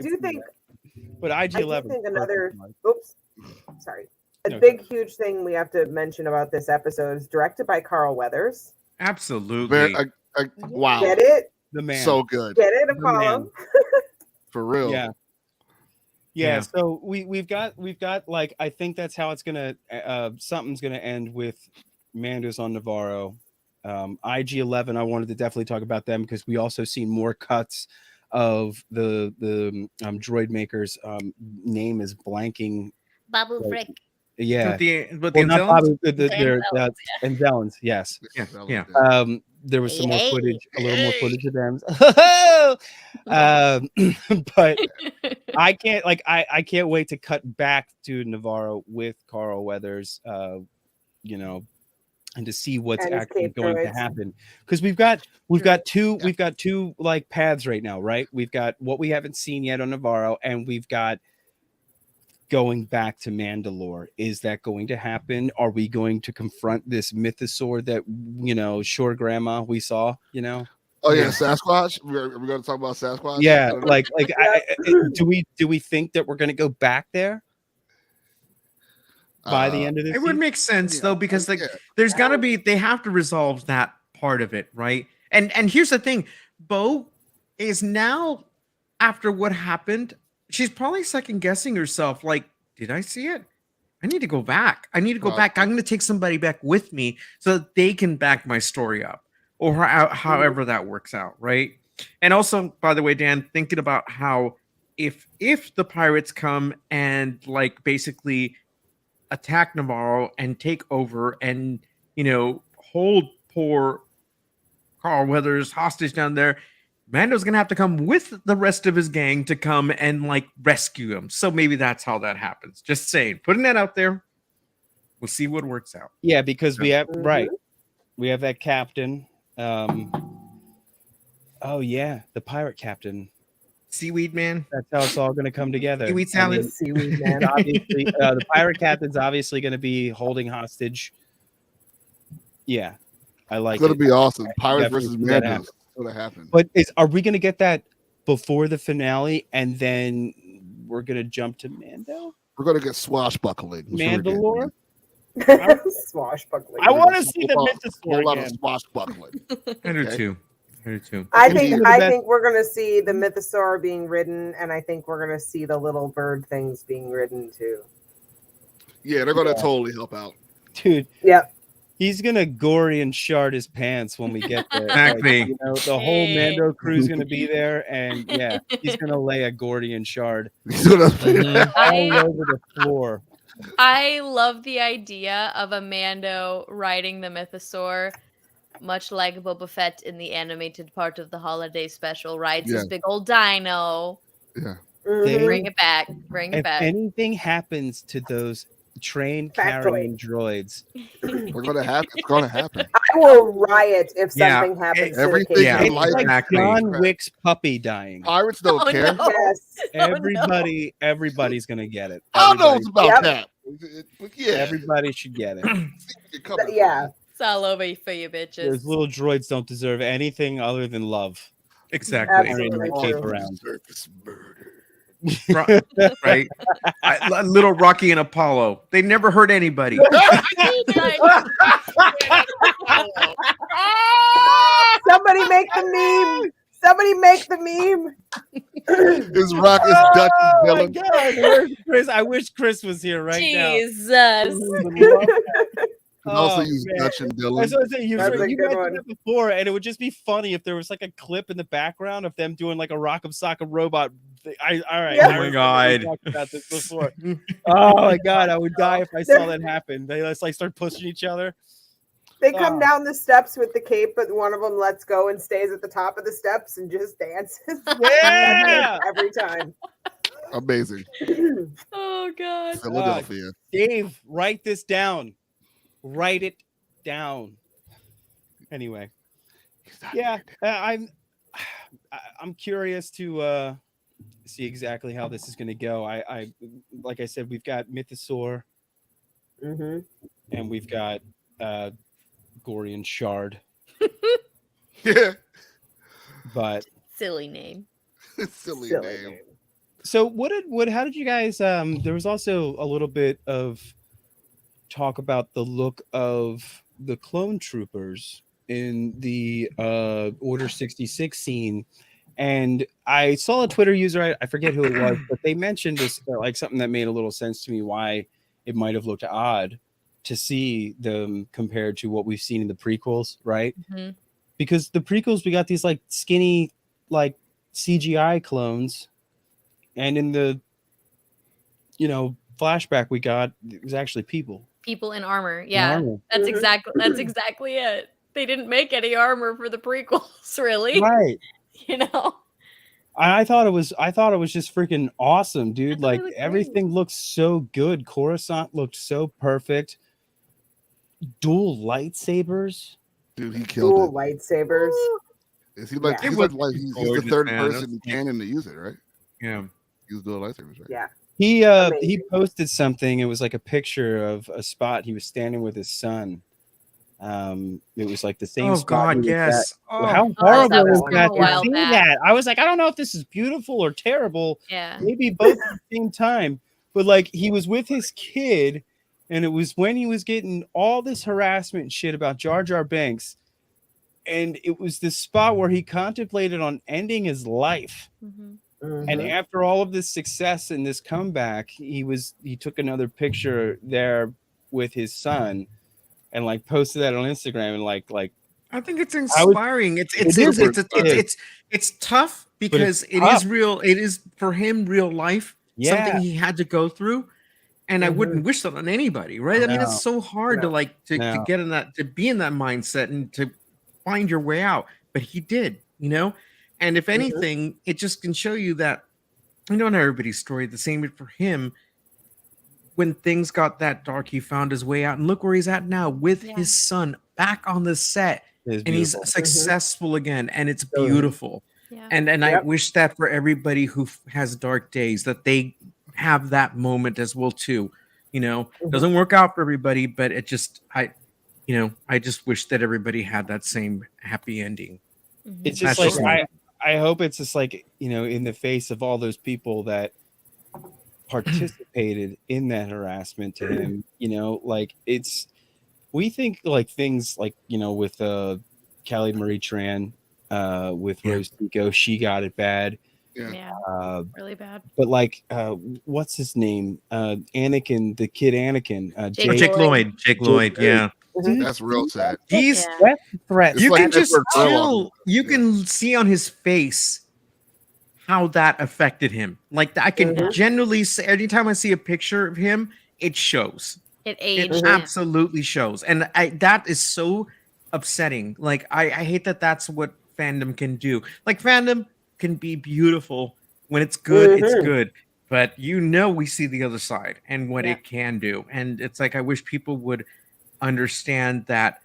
do think. But IG-11. I think big huge thing we have to mention about this episode is directed by Carl Weathers. Absolutely. Wow. Get it? The man. So good. Get it, Apollo? For real. Yeah. So we've got like, I think that's how it's gonna something's gonna end with Mandos on Navarro. IG-11, I wanted to definitely talk about them because we also seen more cuts of the droid maker's name is blanking. Babu Frick. Yeah. But the Anzellans, yes. Yeah. There was some more footage, a little more footage of them. But I can't wait to cut back to Navarro with Carl Weathers, and to see what's actually going to happen, because we've got two like paths right now, right? We've got what we haven't seen yet on Navarro, and we've got going back to Mandalore. Is that going to happen? Are we going to confront this mythosaur that Shore Grandma we saw? Oh yeah, Sasquatch. We're going to talk about Sasquatch. Yeah, do we think that we're going to go back there by the end of this? It would make sense though, because there's got to be, they have to resolve that part of it, right? And here's the thing, Bo is now, after what happened, she's probably second guessing herself. Like, did I see it? I need to go back. I need to go back. I'm going to take somebody back with me so that they can back my story up, or however that works out, right? And also, by the way, Dan, thinking about how if the pirates come and like basically attack Navarro and take over and hold poor Carl Weathers hostage down there, Mando's gonna have to come with the rest of his gang to come and like rescue him. So maybe that's how that happens. Just saying, putting that out there. We'll see what works out. Yeah, because we have we have that captain. Oh yeah, the pirate captain, Seaweed Man. That's how it's all going to come together. Seaweed salad. Seaweed Man. Obviously, the pirate captain's obviously going to be holding hostage. Yeah, I like it's it. It's going to be awesome. Pirates Definitely versus Mando. It's going to happen. But are we going to get that before the finale, and then we're going to jump to Mando? We're going to get swashbuckling. Mandalore? Swashbuckling. I want to see the Mythosaur a lot of again. swashbuckling. I do too. I think we're going to see the Mythosaur being ridden, and I think we're going to see the little bird things being ridden too. Yeah, they're going to totally help out. Dude. Yep. He's going to gory and shard his pants when we get there. Exactly. Like, the whole Mando crew's going to be there, and yeah, he's going to lay a Gordian shard all over the floor. I love the idea of a Mando riding the Mythosaur, much like Boba Fett in the animated part of the holiday special, rides his big old dino. Yeah. Bring it back. If anything happens to those train carrying droids, we're going to happen. It's going to happen. I will riot if something happens. Everything. It's like John Wick's puppy dying. Pirates don't care. No. Yes. Everybody's going to get it. I know about that. Yeah. Everybody should get it. Yeah. It's all over for you, bitches. Those little droids don't deserve anything other than love. Exactly. Absolutely Cape true. around. Surface murder. Right? Little Rocky and Apollo. They never hurt anybody. Somebody make the meme. Somebody make the meme. His rock is Dutch villain. Where's Chris? I wish Chris was here right Jesus. now. Also use Dutch and Dylan. That's what I say. You That's a mentioned good one. that before, and it would just be funny if there was like a clip in the background of them doing like a Rock'em Sock'em Robot. Yeah. Oh my God. We talked about this before. Oh my God, I would die if I saw that happen. They just like start pushing each other. They come down the steps with the cape, but one of them lets go and stays at the top of the steps and just dances. Yeah, every time. Amazing. Oh God. Philadelphia. Dave, write this down. Write it down. Anyway, yeah, I'm curious to see exactly how this is going to go. I like I said, we've got Mythosaur, and we've got Gorian Shard. Yeah, but silly name. silly name. So how did you guys? There was also a little bit of talk about the look of the clone troopers in the Order 66 scene, and I saw a Twitter user, I forget who it was, but they mentioned this like something that made a little sense to me, why it might have looked odd to see them compared to what we've seen in the prequels, right? Because the prequels, we got these like skinny like CGI clones, and in the flashback we got, it was actually people in armor. Yeah, that's exactly it. They didn't make any armor for the prequels, really. Right. I thought it was just freaking awesome, dude. Like everything looked so good. Coruscant looked so perfect. Dual lightsabers. Dude, he killed Dual it. lightsabers. Is he like he's the third person in canon to use it, right? Yeah. Use dual lightsabers, right? Yeah. He posted something. It was like a picture of a spot he was standing with his son. It was like the same. Oh spot God, yes. How horrible is that to see that? I was like, I don't know if this is beautiful or terrible. Yeah. Maybe both at the same time. But like he was with his kid, and it was when he was getting all this harassment and shit about Jar Jar Binks. And it was this spot where he contemplated on ending his life. And after all of this success and this comeback, he took another picture there with his son and like posted that on Instagram and like I think it's inspiring. It's tough because it is real. It is for him real life, something he had to go through. And I wouldn't wish that on anybody, right? I mean, it's so hard to get in that, to be in that mindset and to find your way out. But he did, you know? And if anything, it just can show you that, I know not everybody's story the same, but for him, when things got that dark, he found his way out. And look where he's at now with his son back on the set. And he's successful again. And it's beautiful. Yeah. And I wish that for everybody who has dark days, that they have that moment as well too. You know, doesn't work out for everybody, but it just, I just wish that everybody had that same happy ending. It's just like, I hope it's just like, you know, in the face of all those people that participated in that harassment to him, you know, like we think like things like, you know, with Callie Marie Tran, with Rose Tico, she got it bad. Really bad. But like, what's his name? Anakin, the kid Anakin. Jake Lloyd. Yeah. That's real sad. He's threat. You can just tell. You can see on his face how that affected him. Like I can genuinely say, anytime I see a picture of him, it shows. It aged. It absolutely shows, and that is so upsetting. Like I hate that. That's what fandom can do. Like fandom can be beautiful when it's good. It's good, but you know we see the other side and what it can do, and it's like I wish people would understand that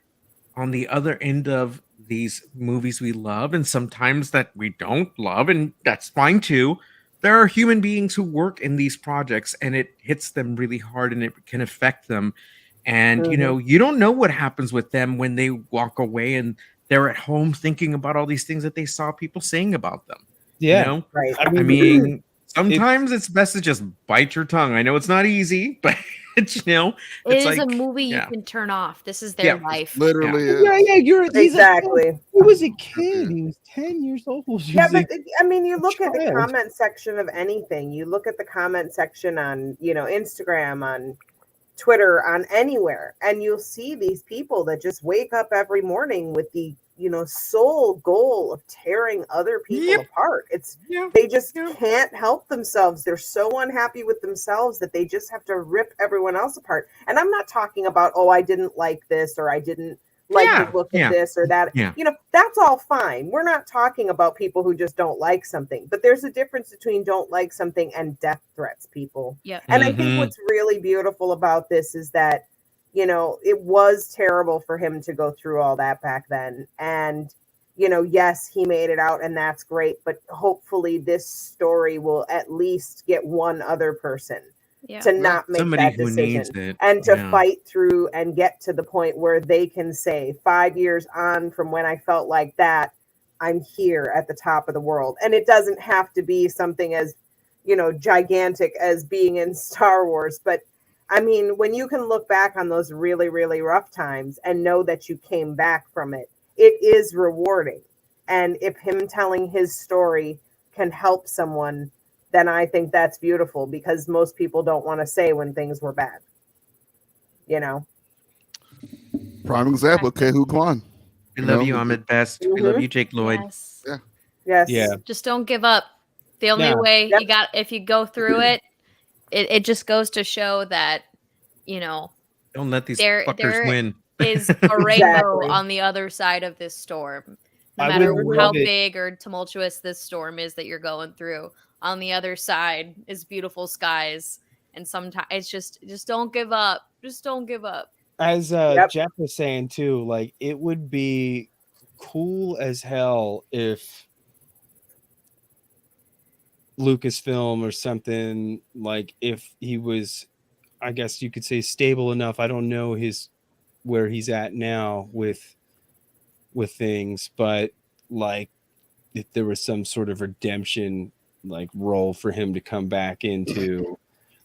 on the other end of these movies we love and sometimes that we don't love, and that's fine too, there are human beings who work in these projects and it hits them really hard and it can affect them. And you know, you don't know what happens with them when they walk away and they're at home thinking about all these things that they saw people saying about them. You know? Right. I mean sometimes it's best to just bite your tongue. I know it's not easy, but you know, it's like, a movie you can turn off. This is their life. Literally. Exactly. He was a kid. He was 10 years old. But I mean, you look at the comment section of anything. You look at the comment section on, you know, Instagram, on Twitter, on anywhere, and you'll see these people that just wake up every morning with the, you know, sole goal of tearing other people apart. It's they just can't help themselves. They're so unhappy with themselves that they just have to rip everyone else apart. And I'm not talking about, oh, I didn't like this, or I didn't like to look at this or that. You know, that's all fine. We're not talking about people who just don't like something, but there's a difference between don't like something and death threats, people. And I think what's really beautiful about this is that, you know, it was terrible for him to go through all that back then. And, you know, yes, he made it out and that's great. But hopefully this story will at least get one other person to not make that decision and to fight through and get to the point where they can say 5 years on from when I felt like that, I'm here at the top of the world. And it doesn't have to be something as, you know, gigantic as being in Star Wars, but I mean, when you can look back on those really, really rough times and know that you came back from it, it is rewarding. And if him telling his story can help someone, then I think that's beautiful, because most people don't want to say when things were bad. You know? Prime example, Kehu Kwan. We love you, Ahmed Best. We love you, Jake Lloyd. Yes. Just don't give up. The only way you got, if you go through it, it just goes to show that, you know, don't let these fuckers win. Is a rainbow on the other side of this storm. No matter how big or tumultuous this storm is that you're going through, on the other side is beautiful skies. And sometimes it's just don't give up. Just don't give up. As Jeff was saying too, like it would be cool as hell if Lucasfilm or something, like if he was, I guess you could say, stable enough. I don't know where he's at now with things, but like if there was some sort of redemption like role for him to come back into,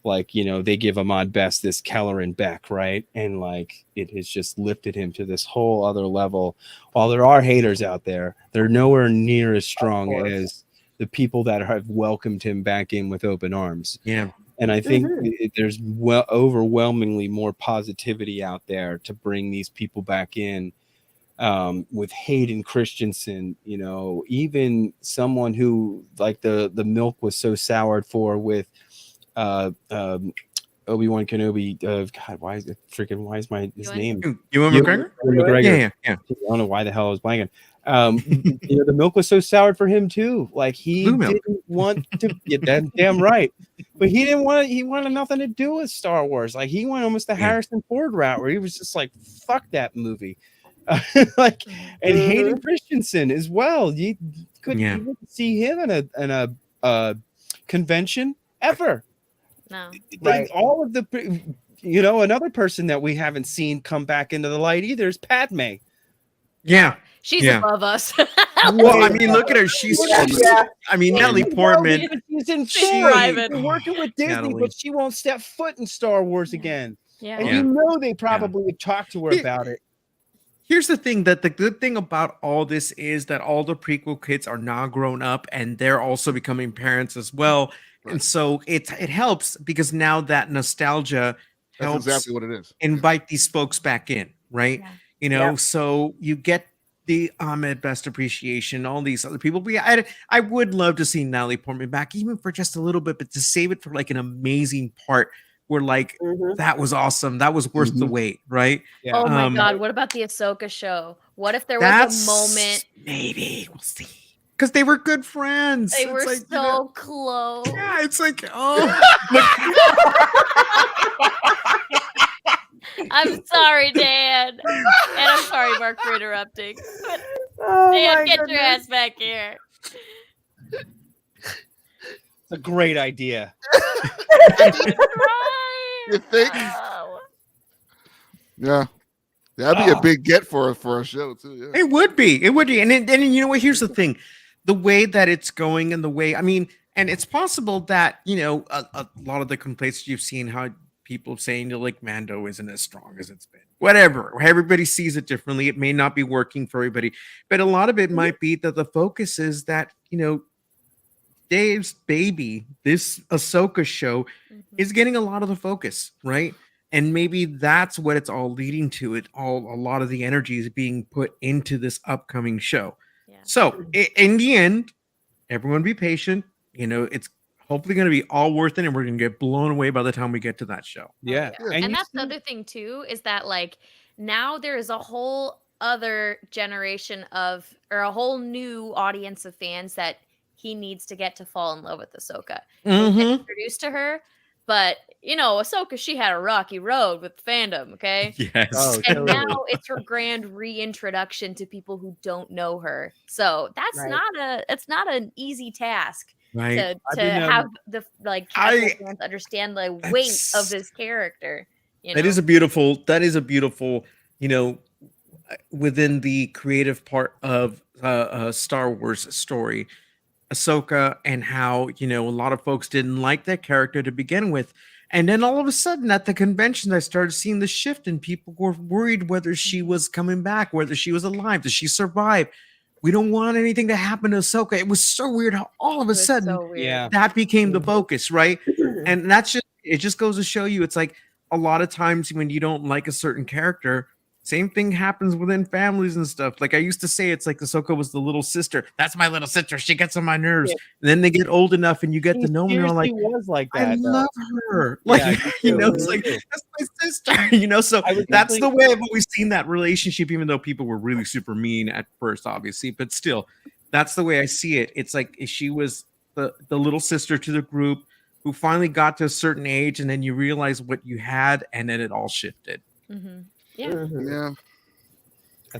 like, you know, they give Ahmad Best this Kelleran Beck, right? And like it has just lifted him to this whole other level. While there are haters out there, they're nowhere near as strong as the people that have welcomed him back in with open arms. Yeah. And I think there's overwhelmingly more positivity out there to bring these people back in. With Hayden Christensen, you know, even someone who like the milk was so soured for with Obi-Wan Kenobi. God, why is his name? Ewan McGregor? McGregor. Yeah. I don't know why the hell I was blanking. You know, the milk was so soured for him too. Like he didn't want to get that damn right, but he wanted nothing to do with Star Wars. Like he went almost the Harrison Ford route, where he was just like, "Fuck that movie." Like, and Hayden Christensen as well. You couldn't see him in a convention ever. No, All of the, you know, another person that we haven't seen come back into the light either is Padme. Yeah, she's above us. Well, I mean, look at her. She's I mean, Natalie Portman. She's working with Disney, but she won't step foot in Star Wars again. Yeah, and you know they probably would talk to her about it. Here's the thing, that the good thing about all this is that all the prequel kids are now grown up and they're also becoming parents as well. Right. And so it helps because now that nostalgia helps exactly what it is. Invite these folks back in, right? Yeah. You know, so you get the Ahmed Best Appreciation, all these other people. But I would love to see Natalie Portman back, even for just a little bit, but to save it for like an amazing part where like that was awesome, that was worth the wait, right? Yeah. Oh my god, what about the Ahsoka show? What if there was a moment? Maybe we'll see, because they were good friends. They were like, so close. Yeah, it's like, oh. I'm sorry, Dan, and I'm sorry, Mark, for interrupting. Dan, get your ass back here. It's a great idea. You think? Yeah, that'd be a big get for a show too. Yeah. It would be, and you know what? Here's the thing: the way that it's going, and the way, I mean, and it's possible that, you know, a lot of the complaints you've seen, how people saying like Mando isn't as strong as it's been. Whatever, everybody sees it differently. It may not be working for everybody, but a lot of it might be that the focus is that, you know, Dave's baby, this Ahsoka show, is getting a lot of the focus, right? And maybe that's what it's all leading to. A lot of the energy is being put into this upcoming show. Yeah. So in the end, everyone be patient. You know, it's hopefully going to be all worth it, and we're going to get blown away by the time we get to that show. Yeah. And that's the other thing too, is that like now there is a whole other generation of, or a whole new audience of fans that he needs to get to fall in love with Ahsoka. He's introduced to her, but you know, Ahsoka, she had a rocky road with fandom, okay? Yes. And now it's her grand reintroduction to people who don't know her. So that's it's not an easy task. Right. To have the like casual fans understand the weight of this character. You know? That is a beautiful, you know, within the creative part of Star Wars story, Ahsoka, and how, you know, a lot of folks didn't like that character to begin with. And then all of a sudden at the convention, I started seeing the shift, and people were worried whether she was coming back, whether she was alive, does she survive? We don't want anything to happen to Ahsoka. It was so weird how all of a sudden that became the focus, right? And it just goes to show you, it's like a lot of times when you don't like a certain character, same thing happens within families and stuff. Like I used to say, it's like Ahsoka was the little sister. That's my little sister. She gets on my nerves. Yeah. And then they get old enough and you get to know her. Like, was like that, I love her. Like, you know, it's like, that's my sister, you know? So that's the way I've always seen that relationship, even though people were really super mean at first, obviously, but still, that's the way I see it. It's like she was the little sister to the group who finally got to a certain age, and then you realize what you had, and then it all shifted. Mm-hmm. Yeah.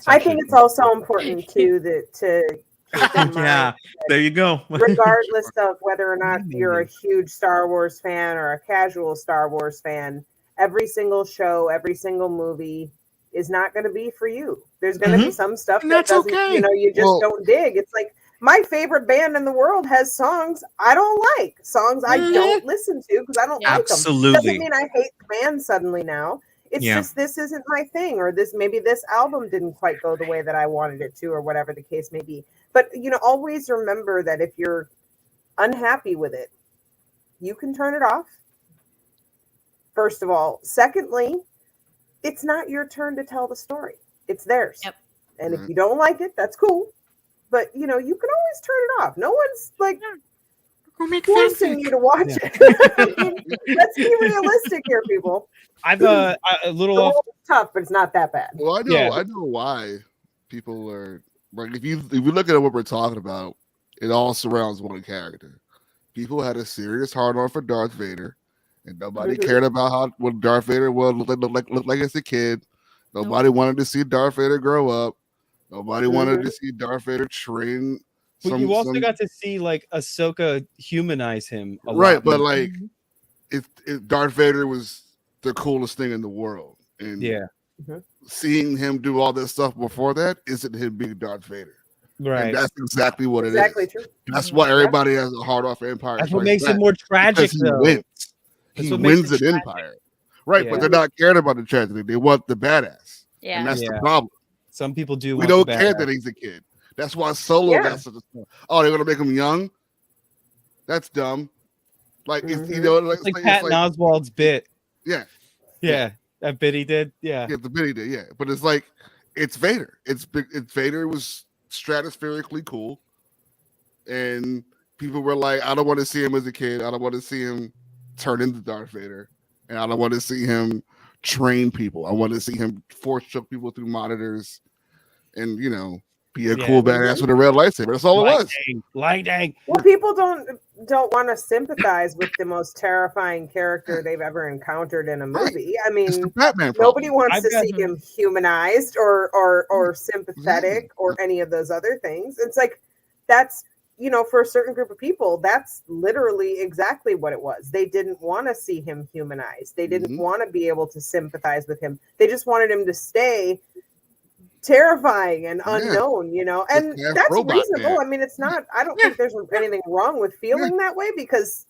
I think it's also important too that to keep in mind, there you go. Regardless of whether or not you're a huge Star Wars fan or a casual Star Wars fan, every single show, every single movie is not going to be for you. There's going to be some stuff that doesn't, you know, you just don't dig. It's like my favorite band in the world has songs I don't like, songs I don't listen to because I don't like them. Doesn't mean I hate the band suddenly now. It's just, this isn't my thing, or maybe this album didn't quite go the way that I wanted it to, or whatever the case may be. But, you know, always remember that if you're unhappy with it, you can turn it off. First of all. Secondly, it's not your turn to tell the story. It's theirs. Yep. And if you don't like it, that's cool. But, you can always turn it off. No one's like forcing you to watch it. Let's be realistic here, people. I've a little off. Tough, but it's not that bad. Well, I know why people are like. If you look at what we're talking about, it all surrounds one character. People had a serious hard on for Darth Vader, and nobody cared about what Darth Vader looked like as a kid. Nobody wanted to see Darth Vader grow up. Nobody wanted to see Darth Vader train. But you also got to see like Ahsoka humanize him, right? But like, if Darth Vader was the coolest thing in the world, and seeing him do all this stuff before that isn't him being Darth Vader, right? And that's exactly what it is. Exactly true. That's why everybody has a hard off Empire. That's what makes it more tragic, though. He wins an Empire, right? But they're not caring about the tragedy; they want the badass, and that's the problem. Some people do. We don't care that he's a kid. That's why Solo got such a stuff. Oh, they're gonna make him young. That's dumb. Like it's like Patton Oswalt's bit. Yeah, that bit he did. Yeah, the bit he did. Yeah, but it's like it's Vader. It's Vader was stratospherically cool, and people were like, I don't want to see him as a kid. I don't want to see him turn into Darth Vader, and I don't want to see him train people. I want to see him force choke people through monitors, and be a cool badass with a red lightsaber. That's all it was. Lightning. Well, people don't want to sympathize with the most terrifying character they've ever encountered in a movie. I mean, nobody wants to see him humanized or sympathetic or any of those other things. It's like that's for a certain group of people, that's literally exactly what it was. They didn't want to see him humanized. They didn't want to be able to sympathize with him. They just wanted him to stay terrifying and unknown, and that's reasonable. I mean, it's not, I don't think there's anything wrong with feeling that way because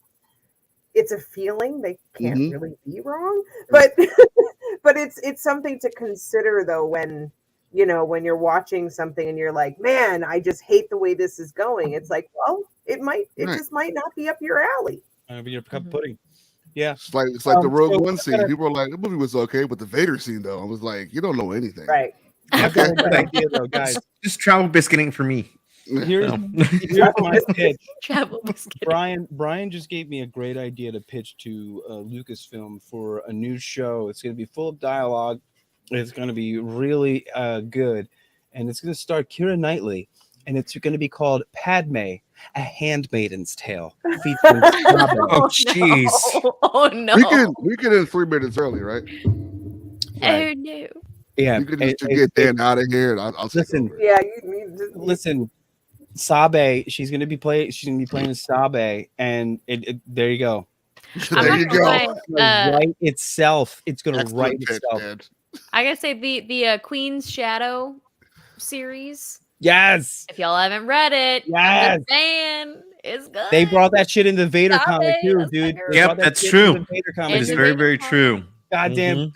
it's a feeling. They can't really be wrong, but it's something to consider though when you're watching something and you're like, man, I just hate the way this is going. It's like, well, it just might not be up your alley. Your cup of pudding. Yeah, it's like the Rogue One scene. People were like, the movie was okay, but the Vader scene though, I was like, you don't know anything, right? I've got a good idea though, guys. Just travel biscuiting for me. Here's my pitch. Travel biscuiting. Brian just gave me a great idea to pitch to Lucasfilm for a new show. It's going to be full of dialogue. It's going to be really good, and it's going to star Keira Knightley, and it's going to be called Padme, A Handmaiden's Tale, featuring Oh, jeez. Oh no. We can in 3 minutes early, right? Oh no. Yeah, you can just get Dan out of here, and I'll listen. Yeah, listen. Sabe, she's gonna be playing as Sabe, and there you go. There you go. Write itself. It's gonna write itself. I gotta say the Queen's Shadow series. Yes. If y'all haven't read it, yes, fan is good. They brought that shit in the Vader comic too, dude. Yep, that's true. It's very, very true. Goddamn,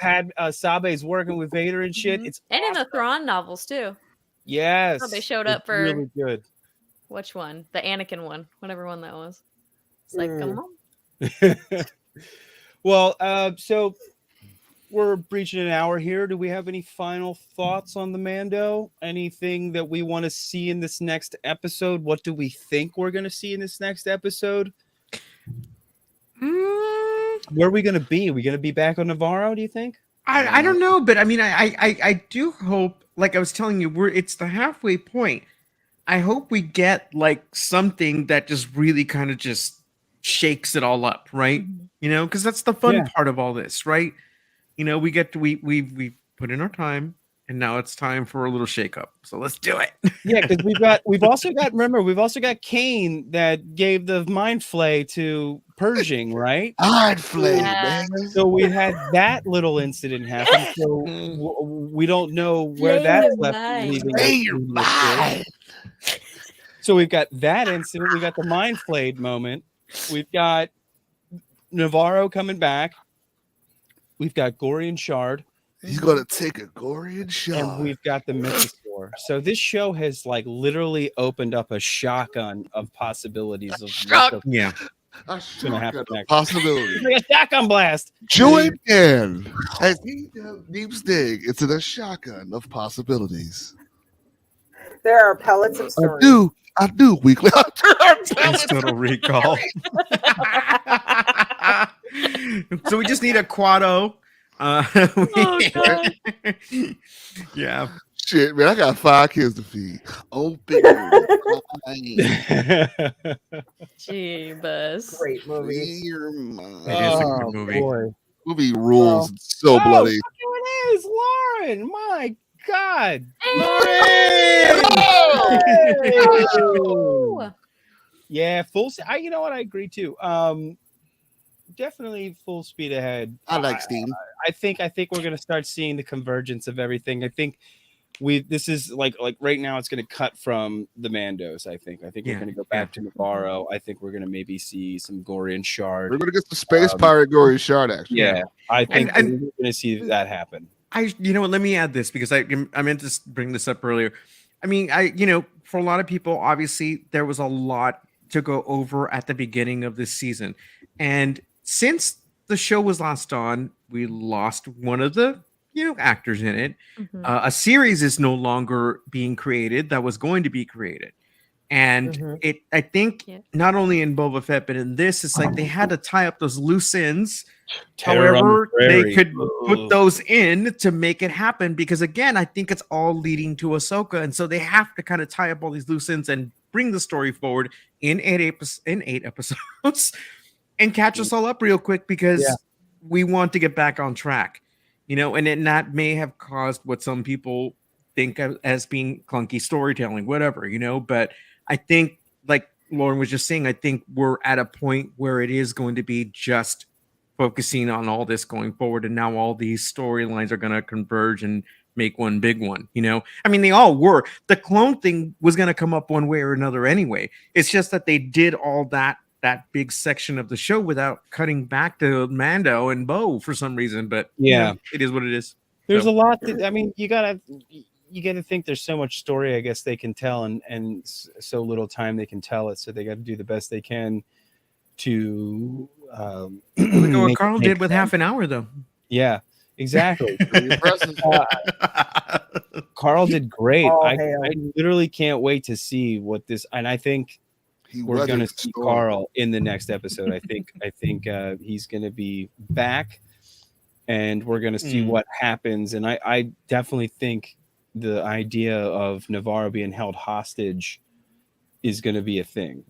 Sabe's working with Vader and shit. It's and in the Thrawn novels too. Yes, they showed up for really good. Which one? The Anakin one, whatever one that was. It's like, come on. Well, so we're breaching an hour here. Do we have any final thoughts on the Mando? Anything that we want to see in this next episode? What do we think we're going to see in this next episode? Where are we going to be? Are we going to be back on Navarro, do you think? I don't know, but I mean, I do hope, like I was telling you, it's the halfway point. I hope we get like something that just really kind of just shakes it all up, right? Because that's the fun part of all this, right? We get to we put in our time, and now it's time for a little shakeup. So let's do it. Yeah, because we've also got Kane that gave the mind flay to Pershing, right? Mind flay, man. So we had that little incident happen. So we don't know where that's left. So we've got that incident. We got the mind flayed moment. We've got Navarro coming back. We've got Gorian Shard. He's gonna take a Gorian Shard. And we've got the Mythosaur. before. So this show has like literally opened up a shotgun of possibilities of what's Yeah. A gonna happen shotgun of next. possibility. It's like a shotgun blast. Join in as he deeps dig into the shotgun of possibilities. There are pellets of stories. I do weekly. Space Total Recall. So we just need a Quado. Oh, God. Yeah. Shit, man, I got 5 kids to feed. Open Jeebus. Great movie. your mind. It is a good movie. Boy. Movie rules. It's so bloody. It is Lauren. My God. Oh! Yeah, you know what? I agree too. Definitely full speed ahead. I like Steam. I think we're gonna start seeing the convergence of everything. I think this is like right now it's gonna cut from the Mandos. I think we're gonna go back to Navarro. I think we're gonna maybe see some Gorian Shard. We're gonna get the Space Pirate Gory Shard action. Yeah, I think And- we're gonna see that happen. You know what? Let me add this because I meant to bring this up earlier. I mean, for a lot of people, obviously there was a lot to go over at the beginning of this season, and since the show was last on, we lost one of the actors in it. Mhm. A series is no longer being created that was going to be created, and Mhm. I think not only in Boba Fett but in this, it's like they had to tie up those loose ends. Terror on the However, they Prairie. could put Ugh. those in to make it happen because, again, I think it's all leading to Ahsoka, and so they have to kind of tie up all these loose ends and bring the story forward in 8 episodes and catch us all up real quick because we want to get back on track, and that may have caused what some people think of as being clunky storytelling, whatever, but I think, like Lauren was just saying, I think we're at a point where it is going to be just focusing on all this going forward, and now all these storylines are going to converge and make one big one. I mean, they all were. The clone thing was going to come up one way or another anyway. It's just that they did all that big section of the show without cutting back to Mando and Bo for some reason. But it is what it is. There's a lot that, I mean, you gotta think there's so much story I guess they can tell and so little time they can tell it, so they got to do the best they can to Look at what Carl did with half an hour though. Yeah, exactly. Carl did great. I literally can't wait to see what this, and I think we're going to see Carl in the next episode. I think he's going to be back, and we're going to see what happens. And I definitely think the idea of Navarro being held hostage is going to be a thing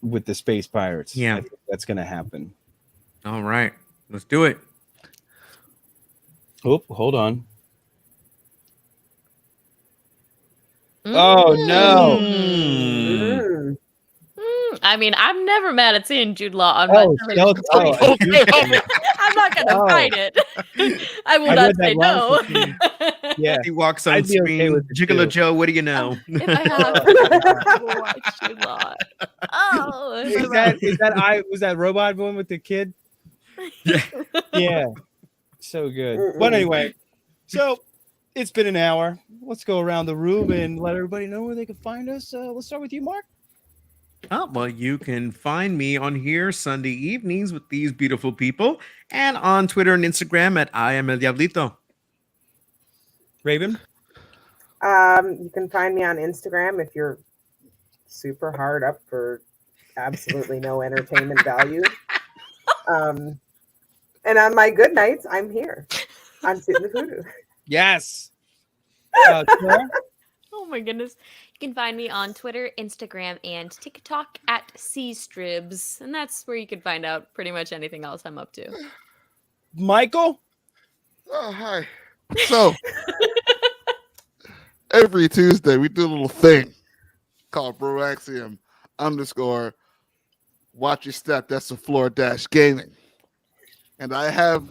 with the space pirates. Yeah, I think that's going to happen. All right, let's do it. Oh, hold on. Oh no! I mean, I'm never mad at seeing Jude Law on my television. I'm not gonna fight it. I will not say no. Yeah, he walks on screen. Gigolo Joe, what do you know? If I have to, I will watch Jude Law. Oh, was that robot one with the kid? Yeah, yeah, so good. But anyway, so it's been an hour. Let's go around the room and let everybody know where they can find us. Let's start with you, Mark. Oh, well, you can find me on here Sunday evenings with these beautiful people, and on Twitter and Instagram at I am El Diablito. Raven? You can find me on Instagram if you're super hard up for absolutely no entertainment value. And on my good nights, I'm here. I'm sitting the PooDoo. Yes. Oh my goodness. You can find me on Twitter, Instagram, and TikTok at CStribs. And that's where you can find out pretty much anything else I'm up to. Michael? Oh, hi. So, every Tuesday, we do a little thing called Broaxium _ Watch Your Step. That's the Floor Dash Gaming. And I have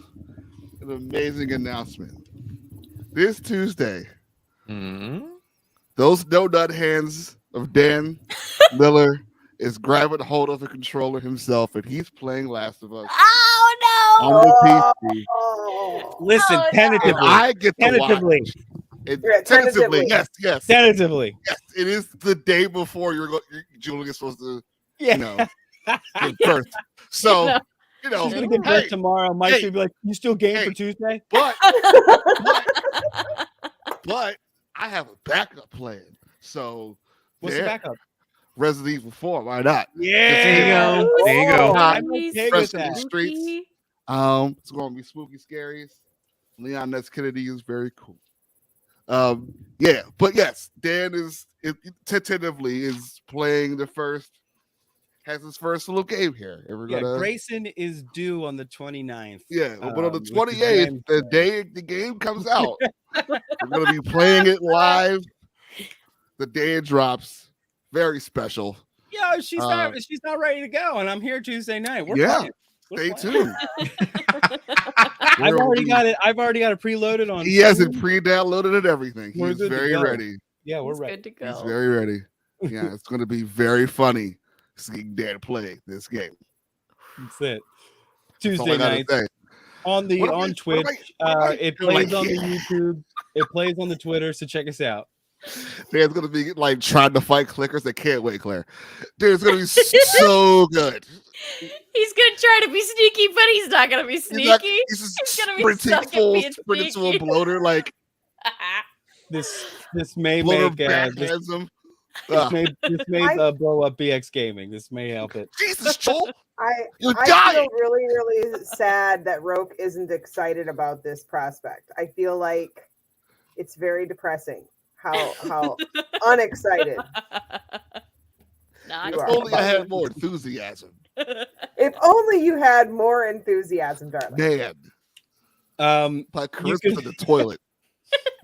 an amazing announcement. This Tuesday, those no-nut hands of Dan Miller is grabbing hold of the controller himself, and he's playing Last of Us. Oh, no! On the PC. Listen, tentatively. I get to tentatively. watch. Tentatively, yes. Tentatively. Yes, it is the day before Julie is supposed to, Yeah. give birth. So, she's gonna give birth tomorrow. Mike's gonna be like, "You still game for Tuesday?" But I have a backup plan. So what's the backup? Resident Evil 4. Why not? There you go. I'm okay with that. Streets. It's gonna be spooky, scary. Leon Ness Kennedy is very cool. But yes, Dan is tentatively is playing has his first little game here. And Grayson is due on the 29th. Yeah, but on the 28th, the day the game comes out, we're gonna be playing it live. The day it drops, very special. Yeah, she's not ready to go, and I'm here Tuesday night. We're playing. Stay tuned. I've already got it preloaded on. He has it pre-downloaded and everything. He's very ready. Yeah, we're ready. Good to go. He's very ready. Yeah, it's going to be very funny seeing Dan play this game. That's it. Tuesday night on Twitch. It plays on the YouTube. It plays on the Twitter. So check us out. Dan's gonna be like trying to fight clickers. I can't wait, Claire. Dude, it's gonna be so good. He's gonna try to be sneaky, but he's not gonna be sneaky. He's gonna be stuck sprinting to a bloater like this may make this may blow up BX Gaming. This may help it. Jesus, Joel. I feel really, really sad that Roke isn't excited about this prospect. I feel like it's very depressing. How unexcited. If only I had more enthusiasm. If only you had more enthusiasm, darling. Man. Like charisma in the toilet.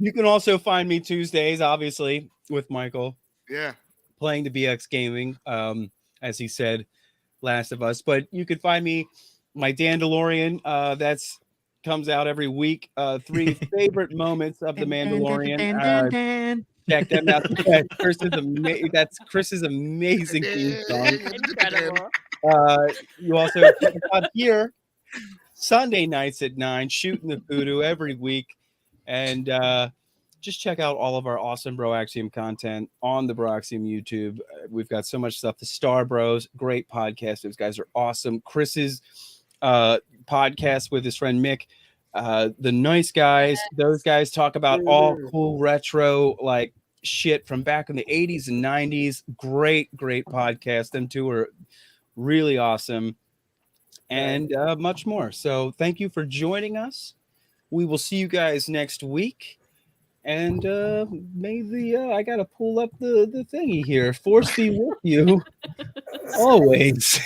You can also find me Tuesdays, obviously, with Michael. Yeah. Playing the BX Gaming, as he said, Last of Us. But you can find me, my Mandalorian, that's comes out every week. 3 favorite moments of the Mandalorian. Check them out. That's Chris's amazing theme song. Incredible. You also check us out here Sunday nights at 9, shooting the PooDoo every week. And just check out all of our awesome Bro Axiom content on the Bro Axiom YouTube. We've got so much stuff. The Star Bros, great podcast. Those guys are awesome. Chris's podcast with his friend Mick. The Nice Guys, those guys talk about all cool retro like shit from back in the 80s and 90s. Great podcast. Them two are really awesome, and much more. So thank you for joining us. We will see you guys next week. And maybe I gotta pull up the thingy here. Force be with you always.